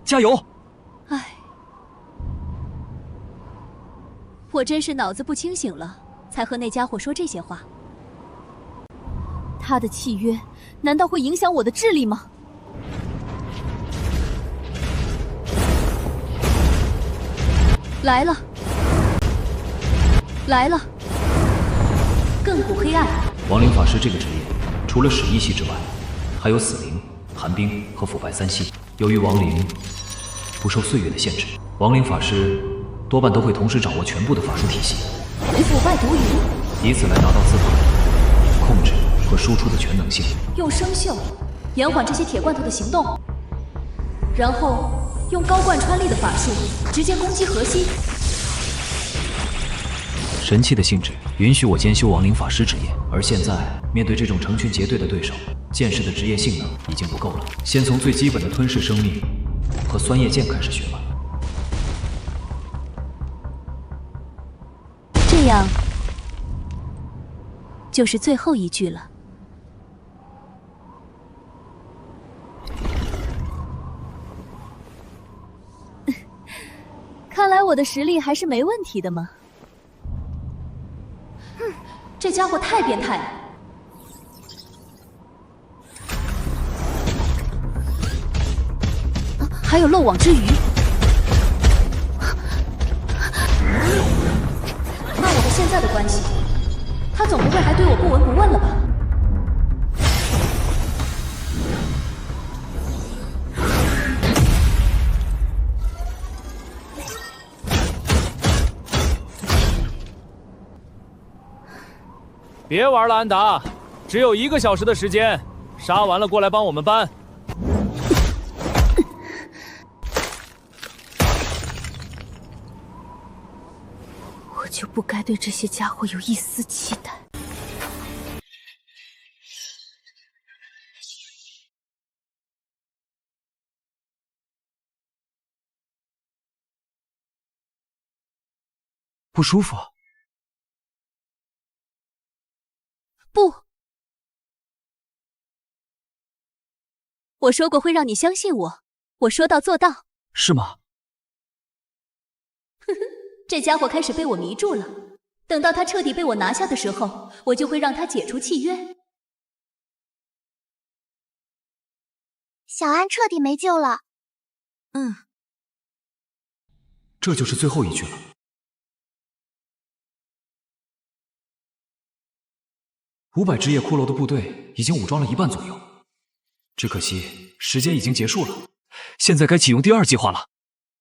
加油！唉，我真是脑子不清醒了，才和那家伙说这些话。他的契约难道会影响我的智力吗？来了，来了！亘古黑暗。亡灵法师这个职业，除了使一系之外，还有死灵、寒冰和腐败3系。由于亡灵不受岁月的限制，亡灵法师多半都会同时掌握全部的法术体系，腐败毒云，以此来达到自保、控制和输出的全能性。用生锈延缓这些铁罐头的行动，然后用高贯穿力的法术直接攻击核心。神器的性质允许我兼修亡灵法师职业，而现在面对这种成群结队的对手，剑士的职业性能已经不够了。先从最基本的吞噬生命和酸液剑开始学吧。这样就是最后一句了。看来我的实力还是没问题的嘛。这家伙太变态了。还有漏网之鱼。按我们现在的关系，他总不会还对我不闻不问了吧？别玩了，安达，只有1个小时的时间，杀完了过来帮我们搬。我就不该对这些家伙有一丝期待。不舒服。不，我说过会让你相信我，我说到做到。是吗？哼哼，这家伙开始被我迷住了。等到他彻底被我拿下的时候，我就会让他解除契约。小安彻底没救了。这就是最后一句了。500只野骷髅的部队已经武装了1半左右，只可惜时间已经结束了，现在该启用第2计划了。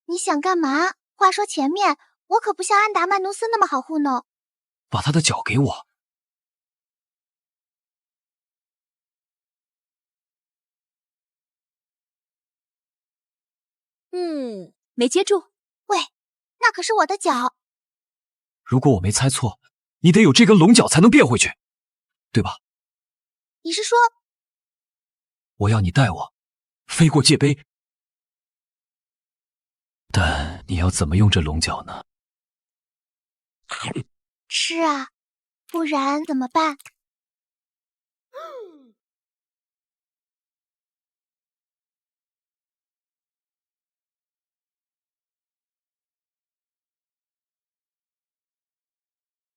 你想干嘛？话说前面，我可不像安达曼努斯那么好糊弄。把他的脚给我。没接住。喂，那可是我的脚。如果我没猜错，你得有这根龙角才能变回去，对吧？你是说，我要你带我飞过界碑，但你要怎么用这龙角呢？吃啊，不然怎么办？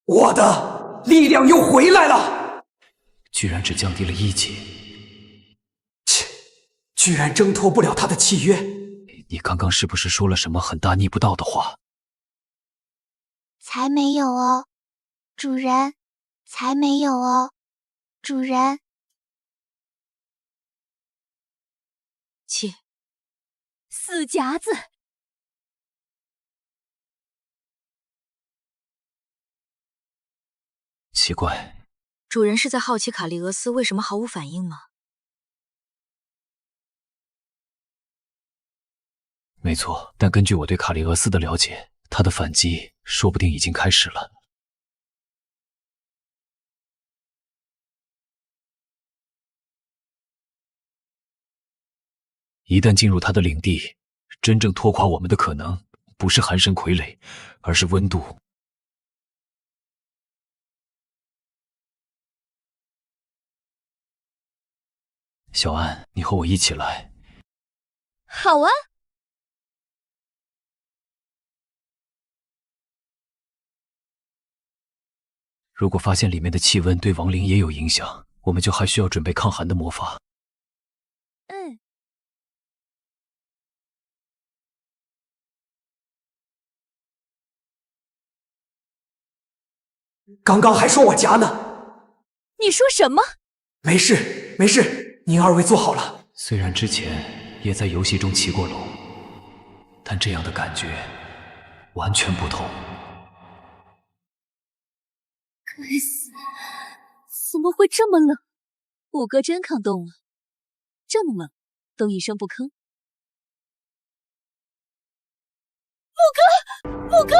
我的力量又回来了，居然只降低了1级，切，居然挣脱不了他的契约。你刚刚是不是说了什么很大逆不道的话？才没有哦，主人，才没有哦，主人。切，死夹子！奇怪，主人是在好奇卡利俄斯为什么毫无反应吗？没错，但根据我对卡利俄斯的了解，他的反击说不定已经开始了。一旦进入他的领地，真正拖垮我们的可能不是寒神傀儡，而是温度。小安，你和我一起来。好啊。如果发现里面的气温对亡灵也有影响，我们就还需要准备抗寒的魔法。嗯。刚刚还说我夹呢。你说什么？没事，没事，您二位坐好了。虽然之前也在游戏中骑过龙，但这样的感觉完全不同。该死，怎么会这么冷？五哥真抗冻了，这么冷都一声不吭。五哥，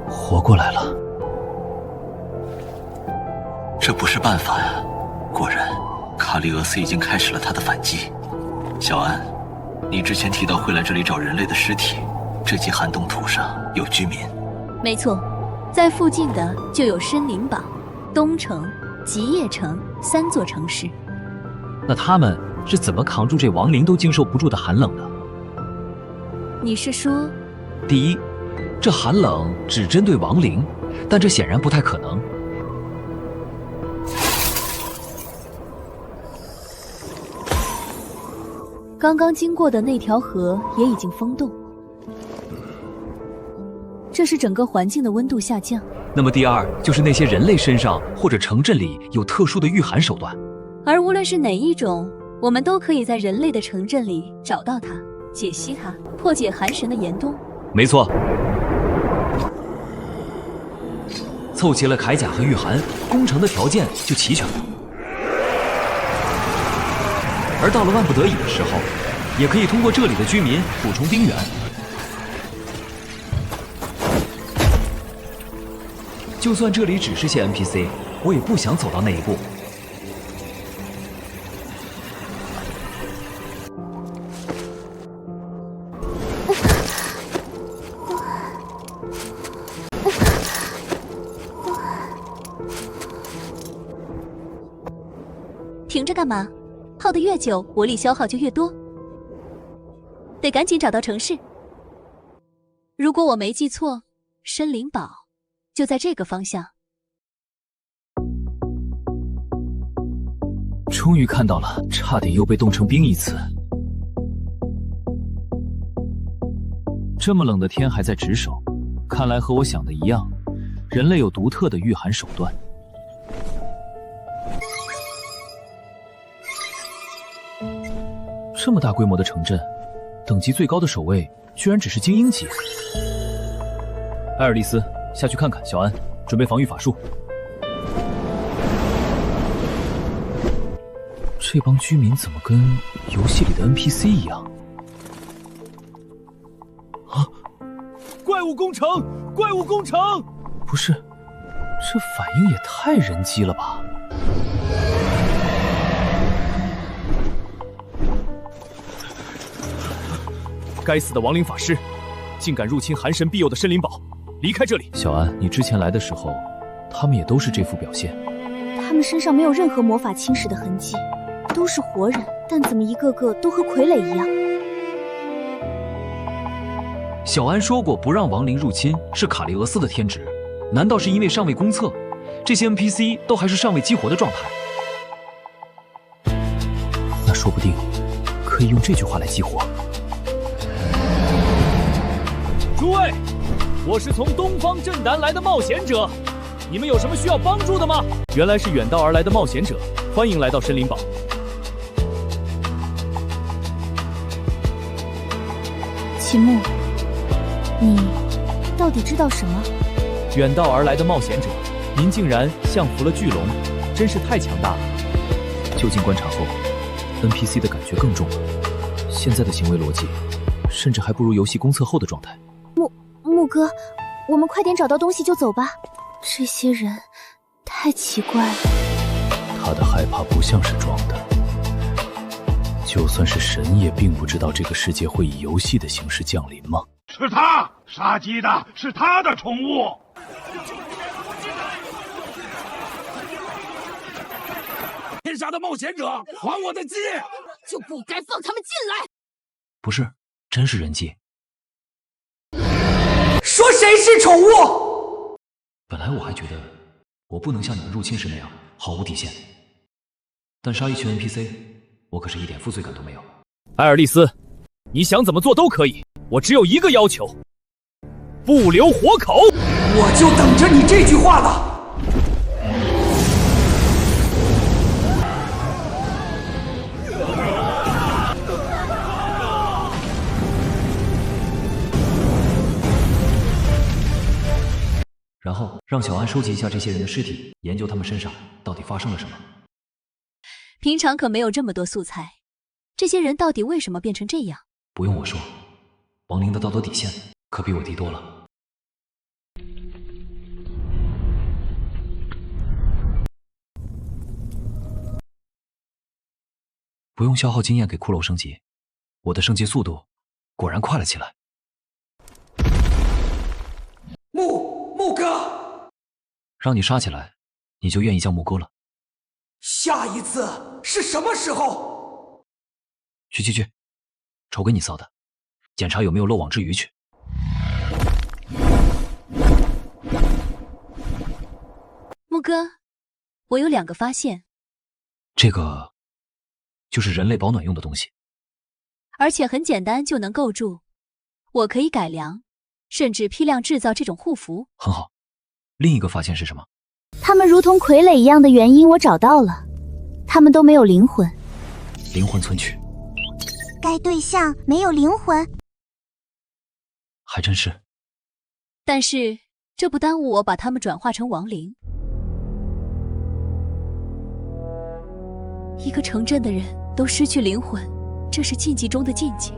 活过来了。这不是办法呀！果然，卡利俄斯已经开始了他的反击。小安，你之前提到会来这里找人类的尸体，这记寒冻土上有居民。没错，在附近的就有深林堡、东城、极夜城3座城市。那他们是怎么扛住这亡灵都经受不住的寒冷的？你是说？第一，这寒冷只针对亡灵，但这显然不太可能。刚刚经过的那条河也已经封冻，这是整个环境的温度下降。那么第二，就是那些人类身上或者城镇里有特殊的御寒手段，而无论是哪一种，我们都可以在人类的城镇里找到它，解析它，破解寒神的严冬。没错，凑齐了铠甲和御寒，攻城的条件就齐全了。而到了万不得已的时候，也可以通过这里的居民补充兵源。就算这里只是些 NPC， 我也不想走到那一步。停着干嘛？耗得越久，魔力消耗就越多。得赶紧找到城市。如果我没记错，深林堡就在这个方向。终于看到了，差点又被冻成冰一次。这么冷的天还在值守，看来和我想的一样，人类有独特的御寒手段。这么大规模的城镇，等级最高的守卫居然只是精英级。艾尔丽丝，下去看看。小安，准备防御法术。这帮居民怎么跟游戏里的 NPC 一样？啊！怪物攻城！怪物攻城！不是，这反应也太人机了吧！该死的亡灵法师，竟敢入侵寒神庇佑的深林堡！离开这里！小安，你之前来的时候，他们也都是这副表现。他们身上没有任何魔法侵蚀的痕迹，都是活人，但怎么一个个都和傀儡一样？小安说过，不让亡灵入侵是卡利俄斯的天职，难道是因为尚未公测？这些 NPC 都还是尚未激活的状态？那说不定可以用这句话来激活。诸位，我是从东方镇南来的冒险者，你们有什么需要帮助的吗？原来是远道而来的冒险者，欢迎来到深林堡。秦牧，你到底知道什么？远道而来的冒险者，您竟然降服了巨龙，真是太强大了。就近观察后 ，NPC 的感觉更重了。现在的行为逻辑，甚至还不如游戏公测后的状态。木哥，我们快点找到东西就走吧。这些人太奇怪了。他的害怕不像是装的，就算是神也并不知道这个世界会以游戏的形式降临吗？是他杀鸡的，是他的宠物。天杀的冒险者，还我的鸡！就不该放他们进来。不是，真是人机。说谁是宠物？本来我还觉得我不能像你们入侵时那样毫无底线，但杀一群 NPC， 我可是一点负罪感都没有。艾尔丽丝，你想怎么做都可以，我只有一个要求，不留活口。我就等着你这句话了。然后让小安收集一下这些人的尸体，研究他们身上到底发生了什么。平常可没有这么多素材，这些人到底为什么变成这样？不用我说，亡灵的道德底线可比我低多了。不用消耗经验给骷髅升级，我的升级速度果然快了起来。木哥，让你杀起来，你就愿意叫木哥了。下一次是什么时候？去，瞅给你骚的，检查有没有漏网之鱼去。木哥，我有2个发现。这个就是人类保暖用的东西，而且很简单就能构筑，我可以改良，甚至批量制造这种护符。很好。另一个发现是什么？他们如同傀儡一样的原因我找到了，他们都没有灵魂。灵魂存取。该对象没有灵魂。还真是。但是这不耽误我把他们转化成亡灵。一个城镇的人都失去灵魂，这是禁忌中的禁忌。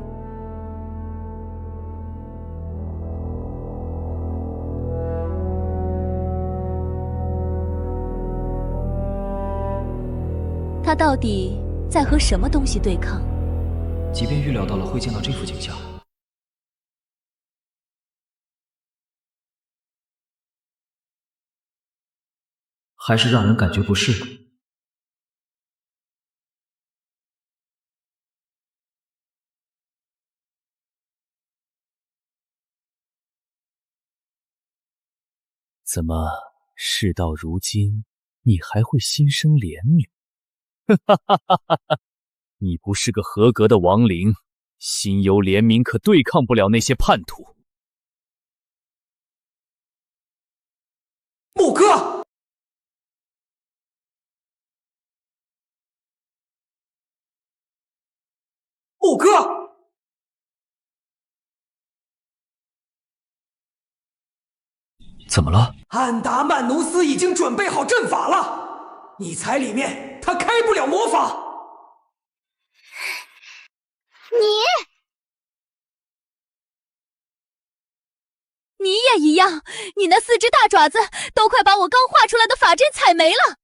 他到底在和什么东西对抗？即便预料到了会见到这副景象，还是让人感觉不适。怎么事到如今，你还会心生怜悯？你不是个合格的亡灵，心有怜悯可对抗不了那些叛徒。木哥，木哥，怎么了？安达曼努斯已经准备好阵法了，你踩里面，他开不了魔法。你也一样，你那4只大爪子都快把我刚画出来的法阵踩没了。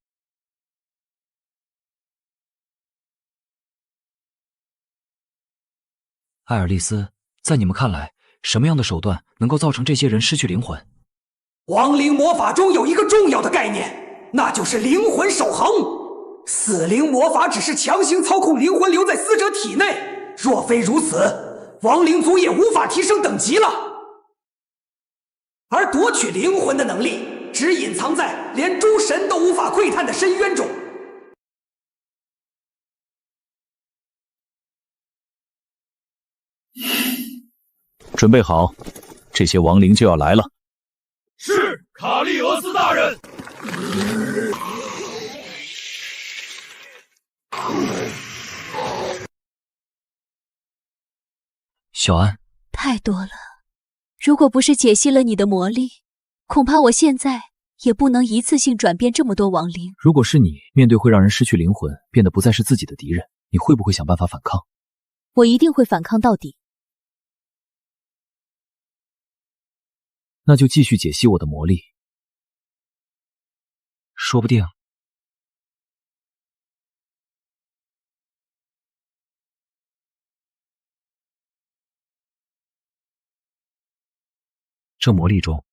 艾尔丽丝，在你们看来，什么样的手段能够造成这些人失去灵魂？亡灵魔法中有一个重要的概念，那就是灵魂守恒。死灵魔法只是强行操控灵魂留在死者体内，若非如此，亡灵族也无法提升等级了。而夺取灵魂的能力，只隐藏在连诸神都无法窥探的深渊中。准备好，这些亡灵就要来了。是，卡利俄斯大人。小安，太多了，如果不是解析了你的魔力，恐怕我现在也不能一次性转变这么多亡灵。如果是你面对会让人失去灵魂，变得不再是自己的敌人，你会不会想办法反抗？我一定会反抗到底。那就继续解析我的魔力，说不定这魔力中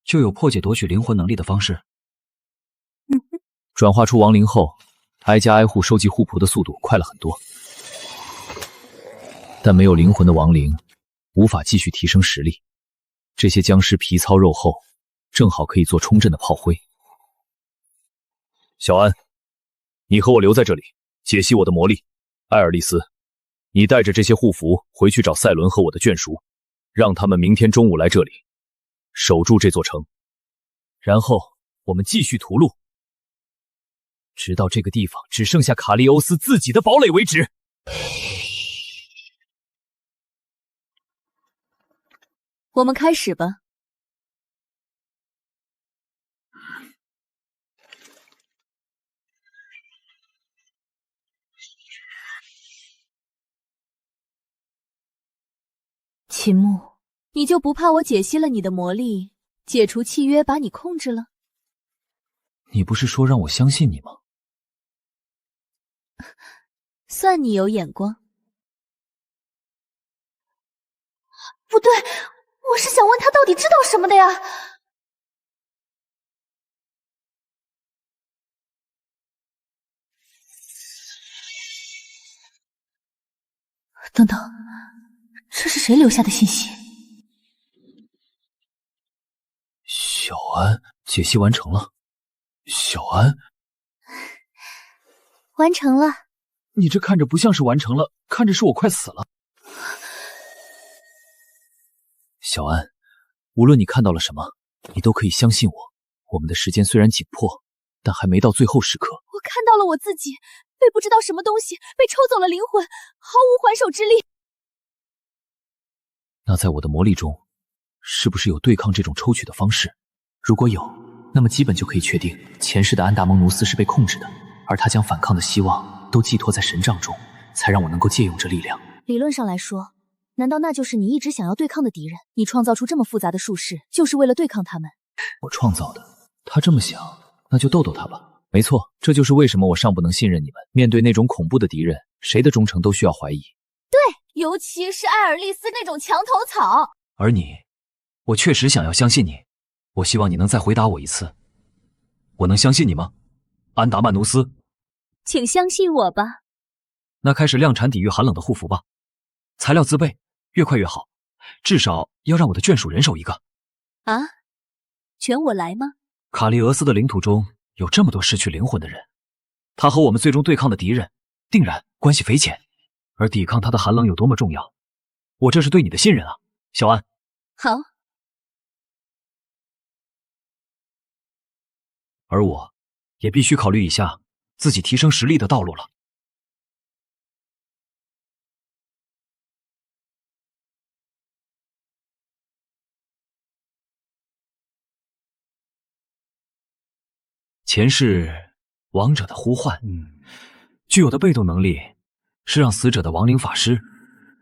就有破解夺取灵魂能力的方式。转化出亡灵后，挨家挨户收集护符的速度快了很多，但没有灵魂的亡灵无法继续提升实力。这些僵尸皮糙肉厚，正好可以做冲阵的炮灰。小安，你和我留在这里，解析我的魔力。艾尔丽丝，你带着这些护符回去找赛伦和我的眷属，让他们明天中午来这里，守住这座城。然后我们继续屠戮，直到这个地方只剩下卡利欧斯自己的堡垒为止。我们开始吧。秦牧，你就不怕我解析了你的魔力，解除契约，把你控制了？你不是说让我相信你吗？算你有眼光。不对，我是想问他到底知道什么的呀？等等，这是谁留下的信息？小安，解析完成了。小安，完成了。你这看着不像是完成了，看着是我快死了。小安，无论你看到了什么，你都可以相信我。我们的时间虽然紧迫，但还没到最后时刻。我看到了我自己，被不知道什么东西被抽走了灵魂，毫无还手之力。那在我的魔力中，是不是有对抗这种抽取的方式？如果有，那么基本就可以确定前世的安达蒙努斯是被控制的，而他将反抗的希望都寄托在神杖中，才让我能够借用这力量。理论上来说，难道那就是你一直想要对抗的敌人？你创造出这么复杂的术式，就是为了对抗他们？我创造的，他这么想，那就逗逗他吧。没错，这就是为什么我尚不能信任你们。面对那种恐怖的敌人，谁的忠诚都需要怀疑。对，尤其是艾尔丽丝那种墙头草。而你，我确实想要相信你。我希望你能再回答我一次，我能相信你吗？安达曼努斯，请相信我吧。那开始量产抵御寒冷的护符吧，材料自备，越快越好，至少要让我的眷属人手一个。啊？全我来吗？卡利俄斯的领土中有这么多失去灵魂的人，他和我们最终对抗的敌人定然关系匪浅，而抵抗他的寒冷有多么重要，我这是对你的信任啊，小安。好。而我也必须考虑一下自己提升实力的道路了。前世亡者的呼唤，具有的被动能力是让死者的亡灵法师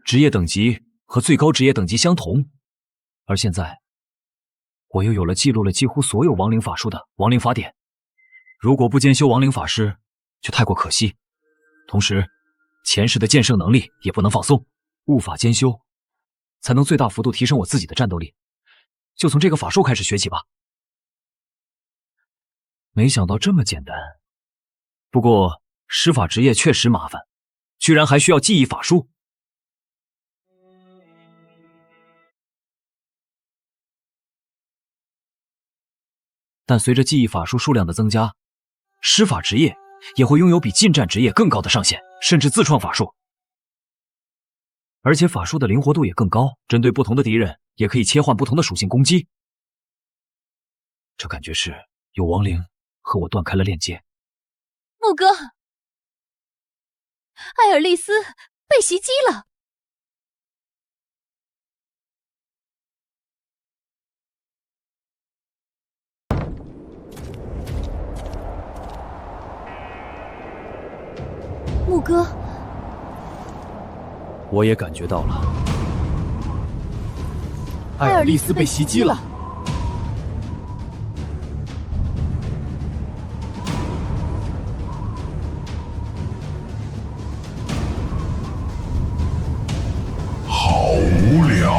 职业等级和最高职业等级相同，而现在我又有了记录了几乎所有亡灵法术的亡灵法典。如果不兼修亡灵法师，就太过可惜。同时，前世的剑圣能力也不能放松，物法兼修，才能最大幅度提升我自己的战斗力。就从这个法术开始学起吧。没想到这么简单。不过，施法职业确实麻烦，居然还需要记忆法术。但随着记忆法术数量的增加，施法职业也会拥有比近战职业更高的上限，甚至自创法术。而且法术的灵活度也更高，针对不同的敌人也可以切换不同的属性攻击。这感觉是有亡灵和我断开了链接。牧哥，艾尔丽丝被袭击了。牧哥，我也感觉到了，艾尔利斯被袭击了。好无聊。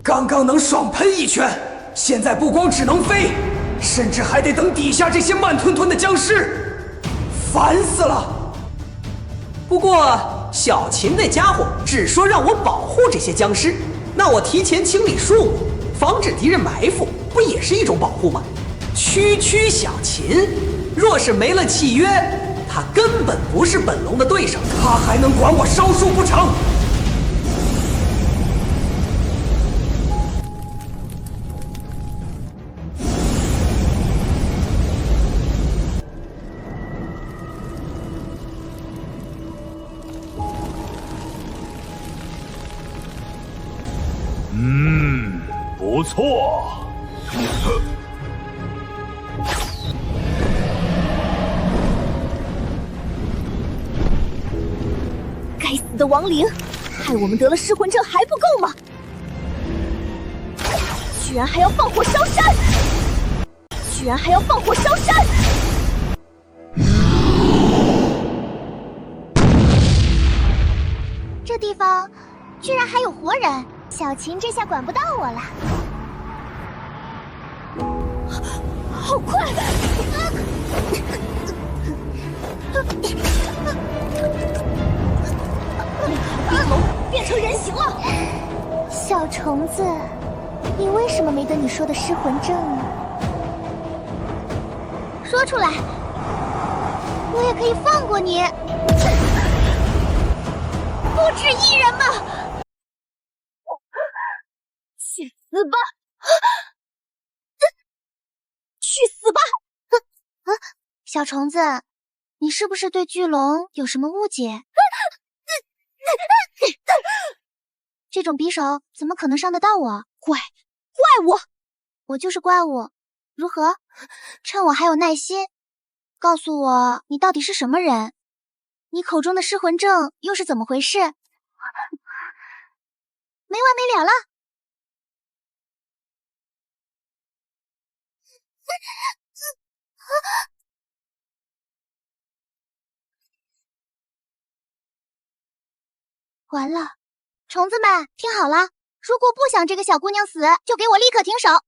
刚刚能爽喷一拳，现在不光只能飞，甚至还得等底下这些慢吞吞的僵尸，烦死了。不过小秦那家伙只说让我保护这些僵尸，那我提前清理树木，防止敌人埋伏，不也是一种保护吗？区区小秦，若是没了契约，他根本不是本龙的对手，他还能管我烧树不成？不错。该死的亡灵，害我们得了失魂症还不够吗？居然还要放火烧山！居然还要放火烧山！这地方居然还有活人，小秦这下管不到我了。好快！冰龙变成人形了。小虫子，你为什么没得你说的失魂症呢？说出来，我也可以放过你。不止一人吗？去死吧！去死吧！小虫子，你是不是对巨龙有什么误解？这种匕首怎么可能伤得到我？怪物！我就是怪物，如何？趁我还有耐心，告诉我你到底是什么人？你口中的失魂症又是怎么回事？没完没了了。完了，虫子们听好了，如果不想这个小姑娘死，就给我立刻停手！不要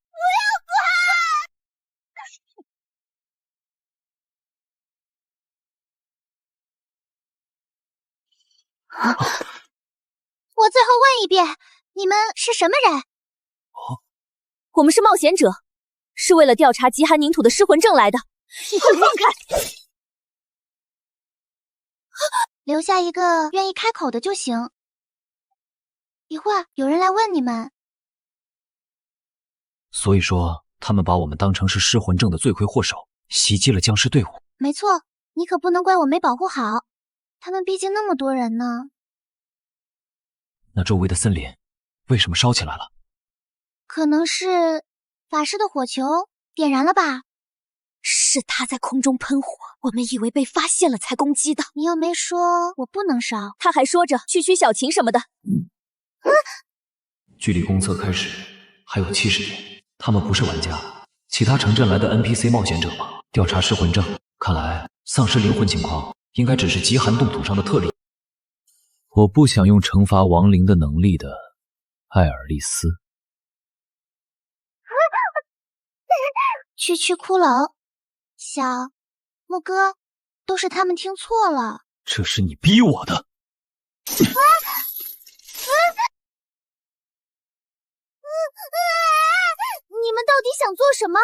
管！我最后问一遍，你们是什么人？我们是冒险者，是为了调查极寒凝土的失魂症来的。你快放开！留下一个愿意开口的就行。一会儿有人来问你们。所以说，他们把我们当成是失魂症的罪魁祸首，袭击了僵尸队伍。没错，你可不能怪我没保护好，他们毕竟那么多人呢。那周围的森林为什么烧起来了？可能是法师的火球点燃了吧？是他在空中喷火，我们以为被发现了才攻击的。你又没说我不能烧，他还说着去驱小琴什么的。距离公测开始还有70天，他们不是玩家，其他城镇来的 NPC 冒险者吗？调查失魂症，看来丧失灵魂情况应该只是极寒冻土上的特例。我不想用惩罚亡灵的能力的艾尔利斯。区区骷髅，小木哥，都是他们听错了。这是你逼我的。你们到底想做什么？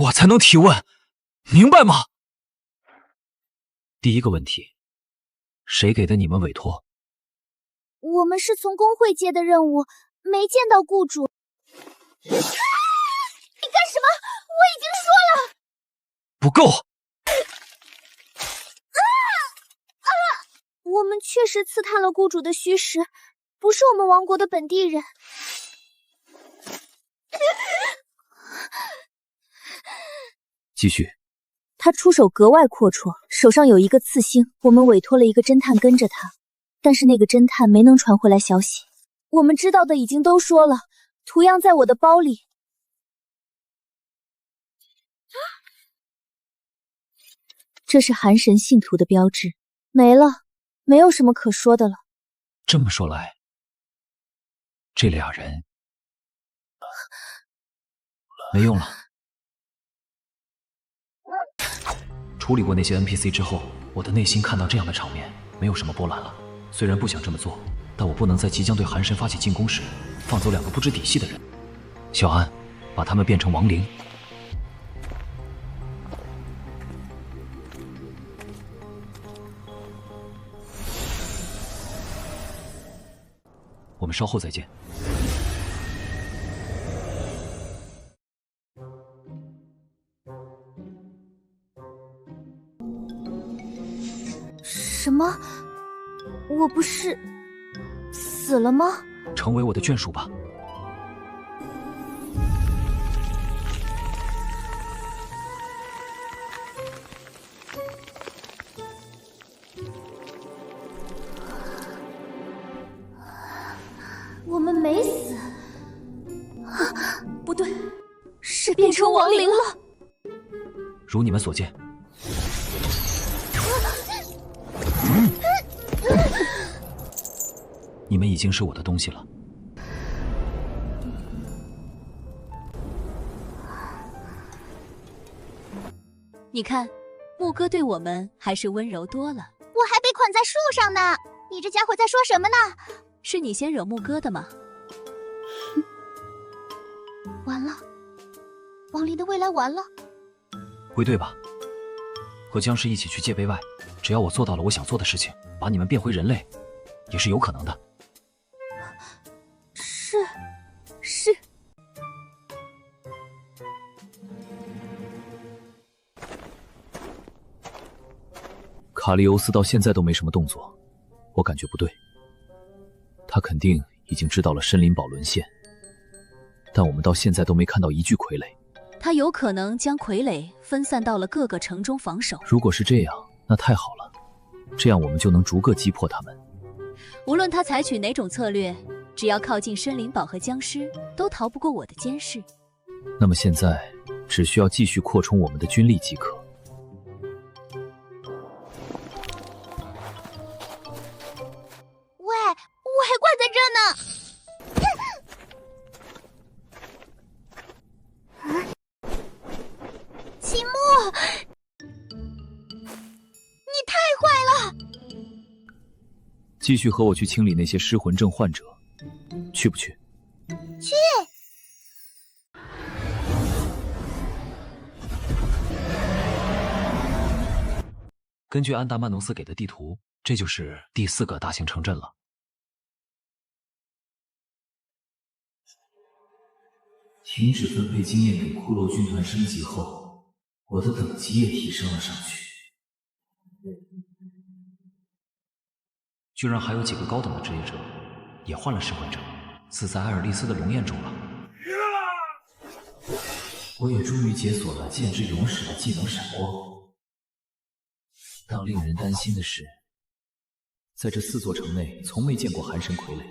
我才能提问，明白吗？第一个问题，谁给的你们委托？我们是从工会接的任务，没见到雇主。你干什么？我已经说了。不够。我们确实刺探了雇主的虚实，不是我们王国的本地人。继续。他出手格外阔绰，手上有一个刺青。我们委托了一个侦探跟着他，但是那个侦探没能传回来消息。我们知道的已经都说了，图样在我的包里。这是寒神信徒的标志，没了，没有什么可说的了。这么说来，这俩人没用了。处理过那些 NPC 之后，我的内心看到这样的场面，没有什么波澜了。虽然不想这么做，但我不能在即将对寒神发起进攻时，放走2个不知底细的人。小安，把他们变成亡灵。我们稍后再见。什么？我不是死了吗？成为我的眷属吧。我们没死，不对，是变成亡灵了。如你们所见。你们已经是我的东西了。你看，牧哥对我们还是温柔多了。我还被捆在树上呢，你这家伙在说什么呢？是你先惹牧哥的吗？完了，亡灵的未来完了。归队吧，和僵尸一起去界碑外。只要我做到了我想做的事情，把你们变回人类，也是有可能的。是。卡利欧斯到现在都没什么动作，我感觉不对。他肯定已经知道了森林堡沦陷，但我们到现在都没看到一具傀儡。他有可能将傀儡分散到了各个城中防守。如果是这样，那太好了，这样我们就能逐个击破他们。无论他采取哪种策略，只要靠近森林堡和僵尸，都逃不过我的监视。那么现在只需要继续扩充我们的军力即可。喂，我还挂在这呢。秦牧，你太坏了！继续和我去清理那些失魂症患者，去不去？去。根据安达曼农斯给的地图，这就是第4个大型城镇了。停止分配经验给骷髅军团升级后，我的等级也提升了上去。居然还有几个高等的职业者也患了失魂症，死在艾尔利斯的龙焰中了。我也终于解锁了剑之勇士的技能闪光。但令人担心的是，在这4座城内从没见过寒神傀儡。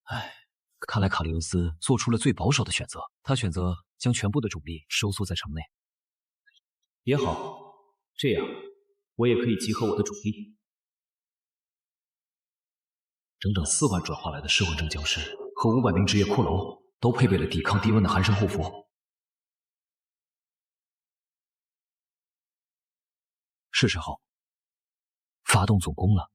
唉，看来卡利欧斯做出了最保守的选择，他选择将全部的主力收缩在城内。也好，这样我也可以集合我的主力。整整4万转化来的失魂症僵尸和500名职业骷髅，都配备了抵抗低温的寒神护符。是时候发动总攻了。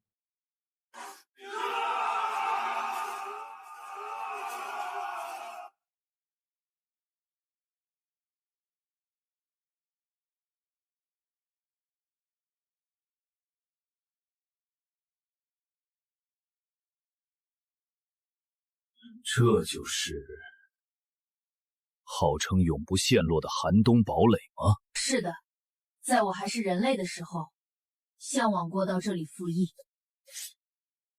这就是号称永不陷落的寒冬堡垒吗？是的，在我还是人类的时候，向往过到这里服役。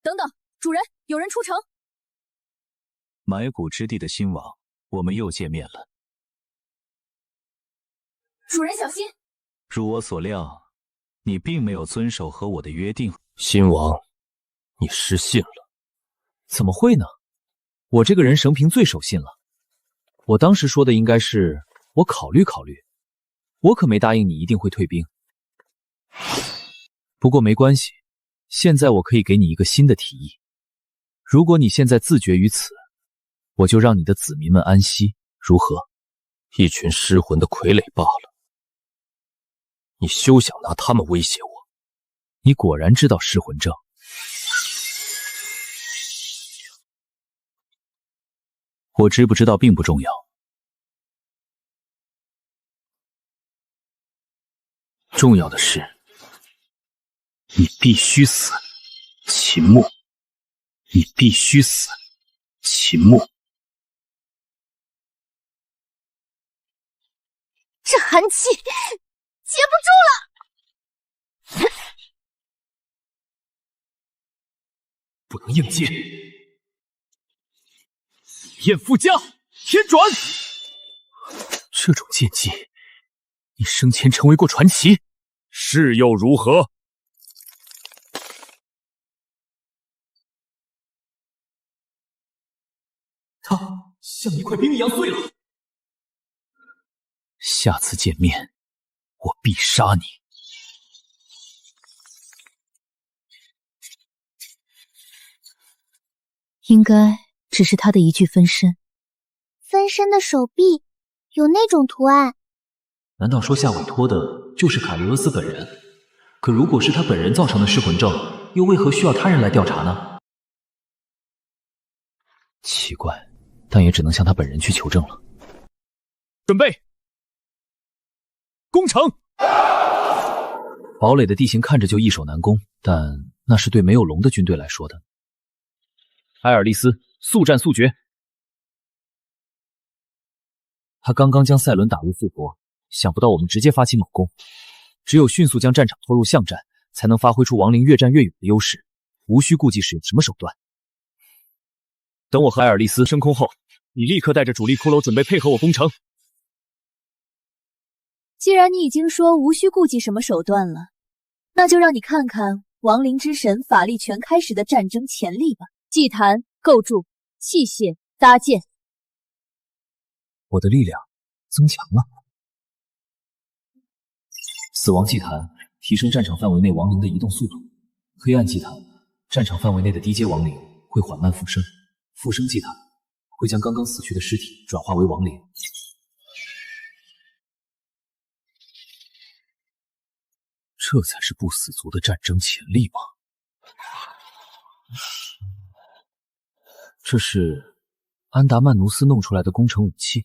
等等，主人，有人出城！埋骨之地的新王，我们又见面了。主人小心！如我所料，你并没有遵守和我的约定。新王，你失信了。怎么会呢？我这个人生平最守信了。我当时说的应该是我考虑考虑，我可没答应你一定会退兵。不过没关系，现在我可以给你一个新的提议。如果你现在自绝于此，我就让你的子民们安息，如何？一群失魂的傀儡罢了，你休想拿他们威胁我。你果然知道失魂症。我知不知道并不重要，重要的是，你必须死，秦牧！你必须死，秦牧！这寒气接不住了，不能硬接。燕附加，天转！这种剑技，你生前成为过传奇，是又如何？它像一块冰一样碎了。下次见面，我必杀你。应该只是他的一具分身。分身的手臂有那种图案。难道说下委托的就是卡利俄斯本人？可如果是他本人造成的失魂症，又为何需要他人来调查呢？奇怪，但也只能向他本人去求证了。准备，攻城！堡垒的地形看着就易守难攻，但那是对没有龙的军队来说的。埃尔利斯，速战速决！他刚刚将赛伦打入复活，想不到我们直接发起猛攻。只有迅速将战场拖入巷战，才能发挥出亡灵越战越勇的优势，无需顾忌使用什么手段。等我和埃尔利斯升空后，你立刻带着主力骷髅准备配合我攻城。既然你已经说无需顾忌什么手段了，那就让你看看亡灵之神法力全开时的战争潜力吧。祭坛、构筑、器械、搭建，我的力量增强了。死亡祭坛提升战场范围内亡灵的移动速度，黑暗祭坛战场范围内的低阶亡灵会缓慢复生，复生祭坛会将刚刚死去的尸体转化为亡灵。这才是不死族的战争潜力吗？这是安达曼努斯弄出来的工程武器，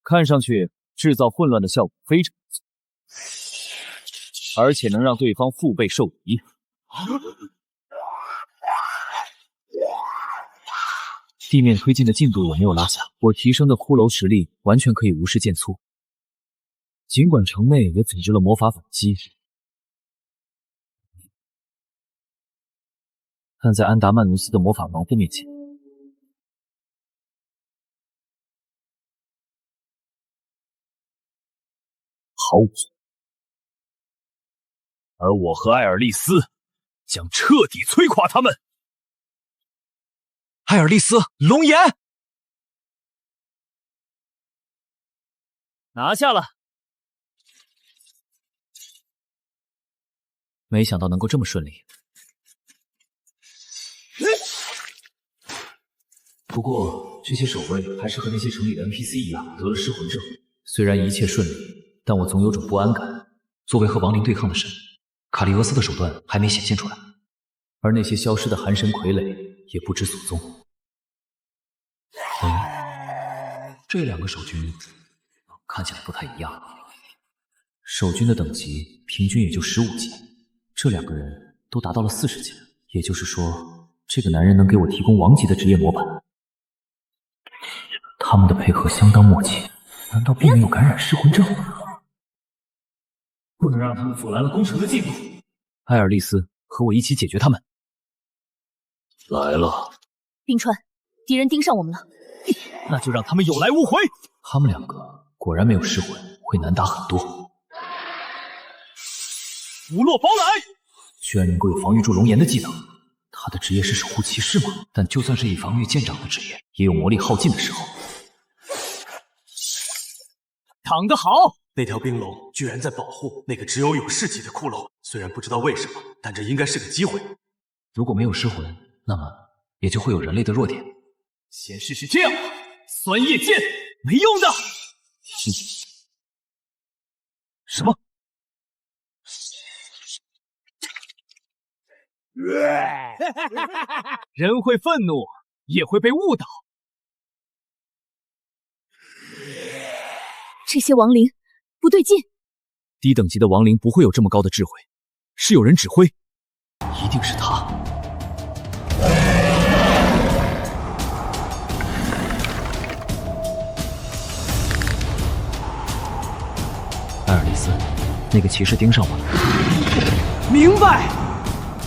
看上去制造混乱的效果非常强，而且能让对方腹背受敌。地面推进的进度有没有拉下？我提升的骷髅实力完全可以无视剑簇。尽管城内也组织了魔法反击，但在安达曼努斯的魔法防护面前，毫无作用。而我和艾尔利斯将彻底摧垮他们。艾尔利斯，龙眼拿下了。没想到能够这么顺利。不过这些守卫还是和那些城里的 NPC 一样得了失魂症。虽然一切顺利，但我总有种不安感。作为和亡灵对抗的神，卡利俄斯的手段还没显现出来，而那些消失的寒神傀儡也不知所踪。这两个守军看起来不太一样。守军的等级平均也就15级，这两个人都达到了40级，也就是说，这个男人能给我提供王级的职业模板。他们的配合相当默契，难道并没有感染失魂症？不能让他们阻拦了攻城的进度。艾尔利斯，和我一起解决他们。来了。冰川，敌人盯上我们了。那就让他们有来无回。他们两个果然没有失魂，会难打很多。虎落包来！居然能够有防御住龙炎的技能，他的职业是守护骑士吗？但就算是以防御见长的职业，也有魔力耗尽的时候。躺得好！那条冰龙居然在保护那个只有勇士级的骷髅，虽然不知道为什么，但这应该是个机会。如果没有失魂，那么也就会有人类的弱点。先试试这样吧，酸叶剑，没用的。什么？人会愤怒，也会被误导。这些亡灵不对劲。低等级的亡灵不会有这么高的智慧，是有人指挥，一定是他。艾尔丽丝，那个骑士盯上我了。明白。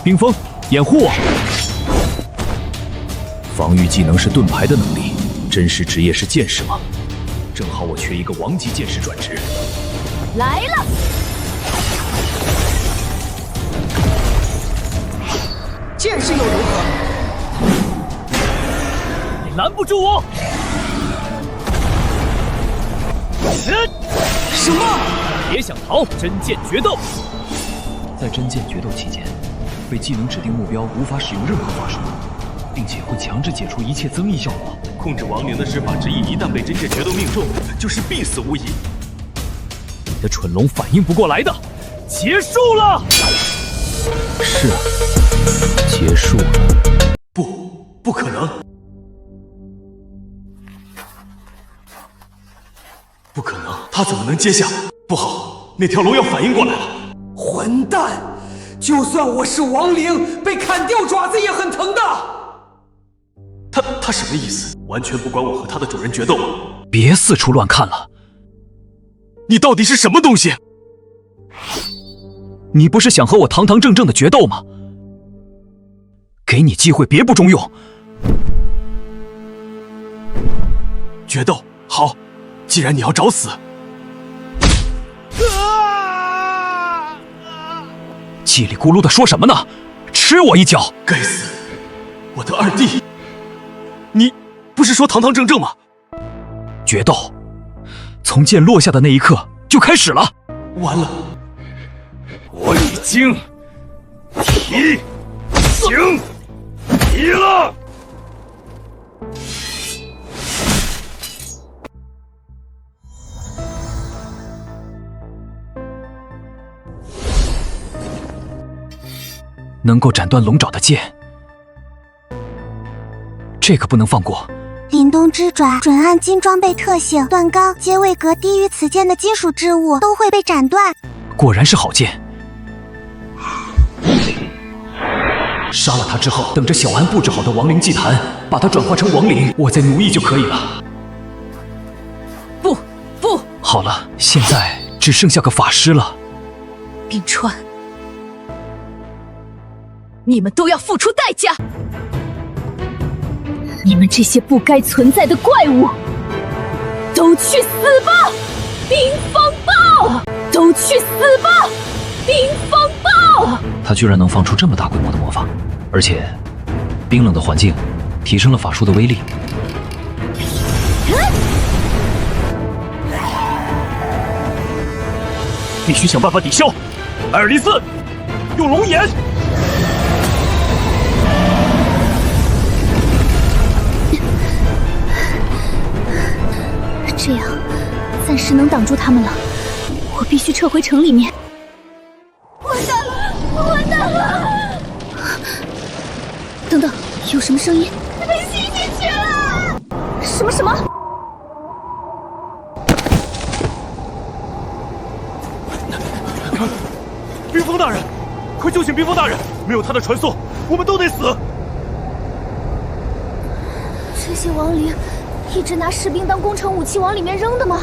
冰封，掩护我。防御技能是盾牌的能力，真实职业是剑士吗？正好我缺一个王级剑士转职。来了！剑士又如何？你拦不住我！什么？别想逃！真剑决斗。在真剑决斗期间，被技能指定目标无法使用任何法术，并且会强制解除一切增益效果。控制亡灵的施法之意一旦被真剑决斗命中，就是必死无疑。你的蠢龙反应不过来的，结束了。是，结束了。不可能！不可能！他怎么能接下？不好，那条龙要反应过来了！混蛋！就算我是亡灵，被砍掉爪子也很疼的。他什么意思？完全不管我和他的主人决斗吗？别四处乱看了！你到底是什么东西？你不是想和我堂堂正正的决斗吗？给你机会，别不中用。决斗，好，既然你要找死，叽里咕噜的说什么呢？吃我一脚！该死，我的二弟！你不是说堂堂正正吗？决斗，从剑落下的那一刻就开始了。完了，我已经提醒你了。能够斩断龙爪的剑，这个不能放过。凛冬之爪准按金装备特性，断钢皆位格低于此剑的金属之物都会被斩断。果然是好剑。杀了他之后，等着小安布置好的亡灵祭坛，把他转化成亡灵，我再奴役就可以了。不！好了，现在只剩下个法师了。冰川，你们都要付出代价！你们这些不该存在的怪物，都去死吧！冰风暴，都去死吧！冰风暴！他居然能放出这么大规模的魔法，而且冰冷的环境提升了法术的威力。必须想办法抵消！艾尔丽丝，用龙眼！这样，暂时能挡住他们了。我必须撤回城里面。完蛋了！等等，有什么声音？被吸进去了！什么？冰封大人，快救醒冰封大人！没有他的传送，我们都得死。这些亡灵一直拿士兵当攻城武器往里面扔的吗？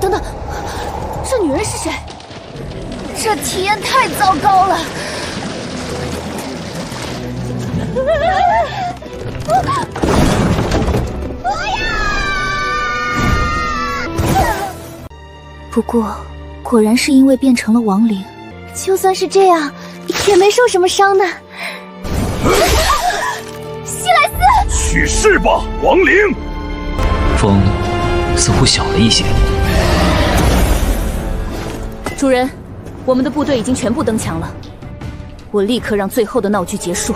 等等，这女人是谁？这体验太糟糕了！不过，果然是因为变成了亡灵，就算是这样，也没受什么伤呢。西莱斯，去世吧，亡灵！风似乎小了一些。主人，我们的部队已经全部登墙了，我立刻让最后的闹剧结束。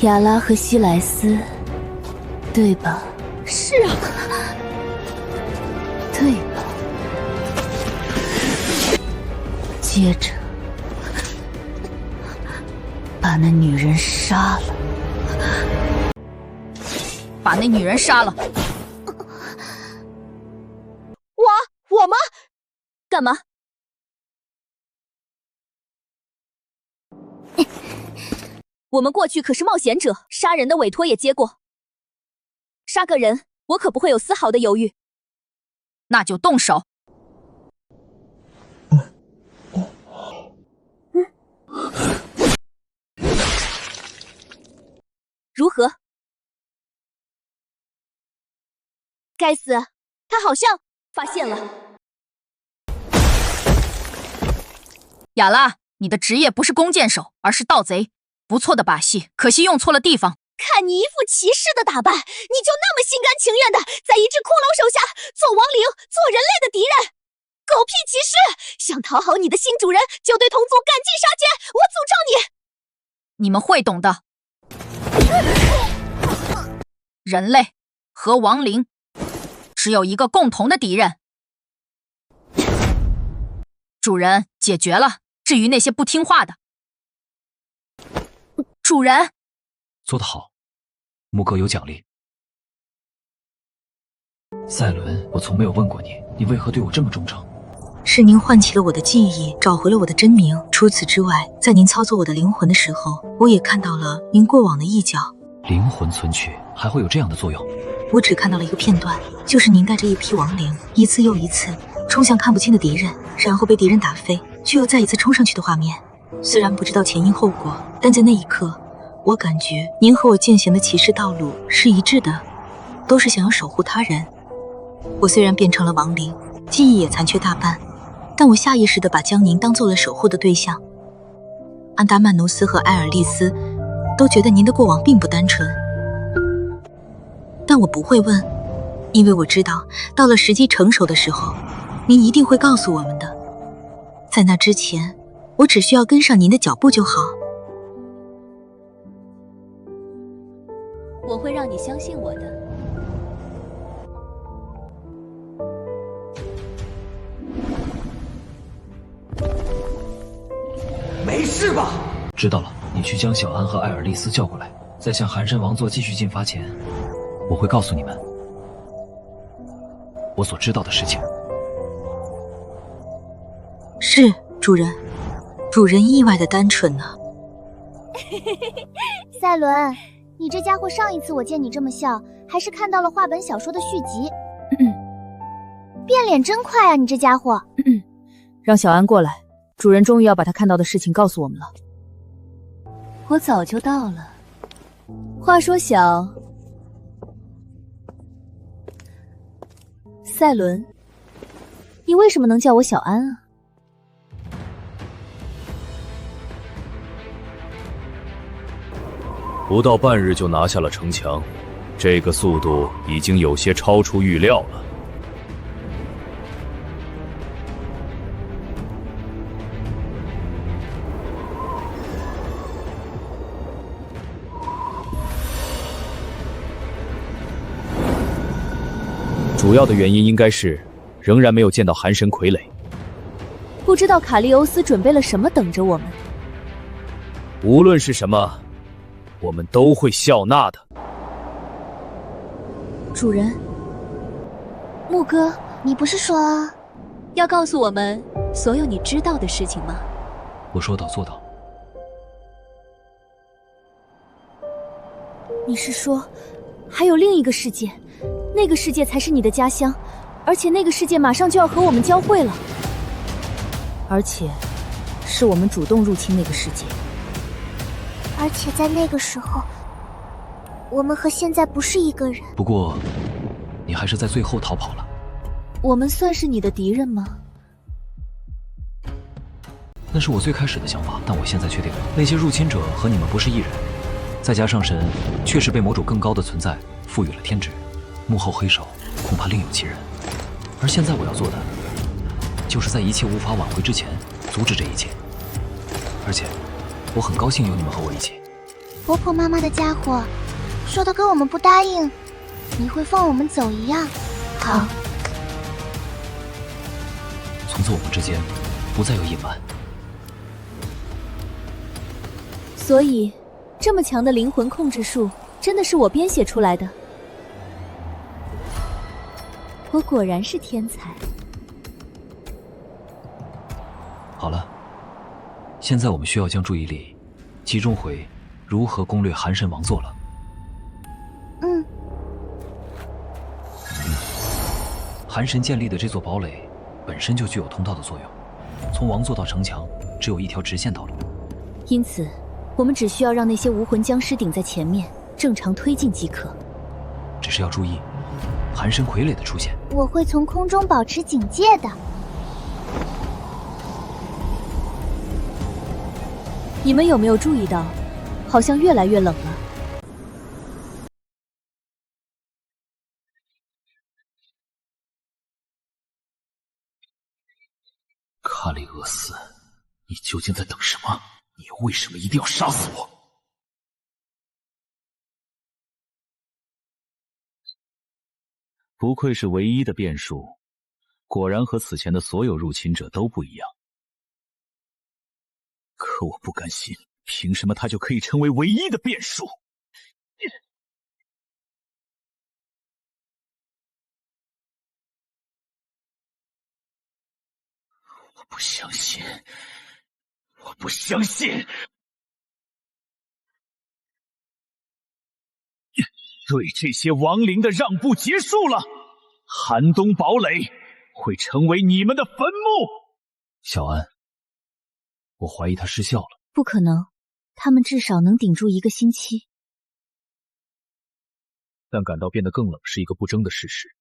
雅拉和西莱斯，对吧？是啊，对吧？接着把那女人杀了，把那女人杀了。我吗？干嘛？我们过去可是冒险者，杀人的委托也接过。杀个人，我可不会有丝毫的犹豫。那就动手。如何？该死，他好像发现了。雅拉，你的职业不是弓箭手，而是盗贼。不错的把戏，可惜用错了地方。看你一副骑士的打扮，你就那么心甘情愿的在一只骷髅手下做亡灵，做人类的敌人？狗屁骑士！想讨好你的新主人，就对同族赶尽杀绝！我诅咒你！你们会懂的。人类和亡灵只有一个共同的敌人。主人解决了，至于那些不听话的，主人做得好，牧歌有奖励。赛伦，我从没有问过你，你为何对我这么忠诚？是您唤起了我的记忆，找回了我的真名。除此之外，在您操作我的灵魂的时候，我也看到了您过往的一角。灵魂存取还会有这样的作用？我只看到了一个片段，就是您带着一批亡灵，一次又一次冲向看不清的敌人，然后被敌人打飞，却又再一次冲上去的画面。虽然不知道前因后果，但在那一刻，我感觉您和我践行的骑士道路是一致的，都是想要守护他人。我虽然变成了亡灵，记忆也残缺大半，但我下意识地把将您当做了守护的对象。安达曼努斯和埃尔利斯都觉得您的过往并不单纯，但我不会问，因为我知道到了时机成熟的时候，您一定会告诉我们的。在那之前，我只需要跟上您的脚步就好。我会让你相信我的。没事吧？知道了，你去将小安和艾尔丽丝叫过来，在向寒山王座继续进发前，我会告诉你们我所知道的事情。是，主人。主人意外的单纯呢。赛伦，你这家伙上一次我见你这么笑，还是看到了画本小说的续集。变脸真快啊，你这家伙。让小安过来，主人终于要把他看到的事情告诉我们了。我早就到了。话说小赛伦，你为什么能叫我小安啊？不到半日就拿下了城墙，这个速度已经有些超出预料了。主要的原因应该是，仍然没有见到寒神傀儡。不知道卡利欧斯准备了什么等着我们。无论是什么，我们都会笑纳的。主人，牧歌，你不是说要告诉我们所有你知道的事情吗？我说到做到。你是说，还有另一个世界？那个世界才是你的家乡，而且那个世界马上就要和我们交汇了，而且是我们主动入侵那个世界。而且在那个时候，我们和现在不是一个人。不过，你还是在最后逃跑了。我们算是你的敌人吗？那是我最开始的想法，但我现在确定了，那些入侵者和你们不是一人。再加上神确实被某种更高的存在赋予了天职，幕后黑手恐怕另有其人。而现在我要做的，就是在一切无法挽回之前，阻止这一切。而且，我很高兴有你们和我一起。婆婆妈妈的家伙，说的跟我们不答应，你会放我们走一样。好。从此我们之间不再有隐瞒。所以，这么强的灵魂控制术，真的是我编写出来的。我果然是天才。好了，现在我们需要将注意力集中回如何攻略寒神王座了。寒神建立的这座堡垒本身就具有通道的作用，从王座到城墙只有一条直线道路。因此，我们只需要让那些无魂僵尸顶在前面，正常推进即可。只是要注意寒神傀儡的出现。我会从空中保持警戒的。你们有没有注意到，好像越来越冷了？卡里俄斯，你究竟在等什么？你为什么一定要杀死我？不愧是唯一的变数，果然和此前的所有入侵者都不一样。可我不甘心，凭什么他就可以成为唯一的变数？我不相信，我不相信！对这些亡灵的让步结束了，寒冬堡垒会成为你们的坟墓。小安，我怀疑他失效了。不可能，他们至少能顶住1个星期。但感到变得更冷是一个不争的事实。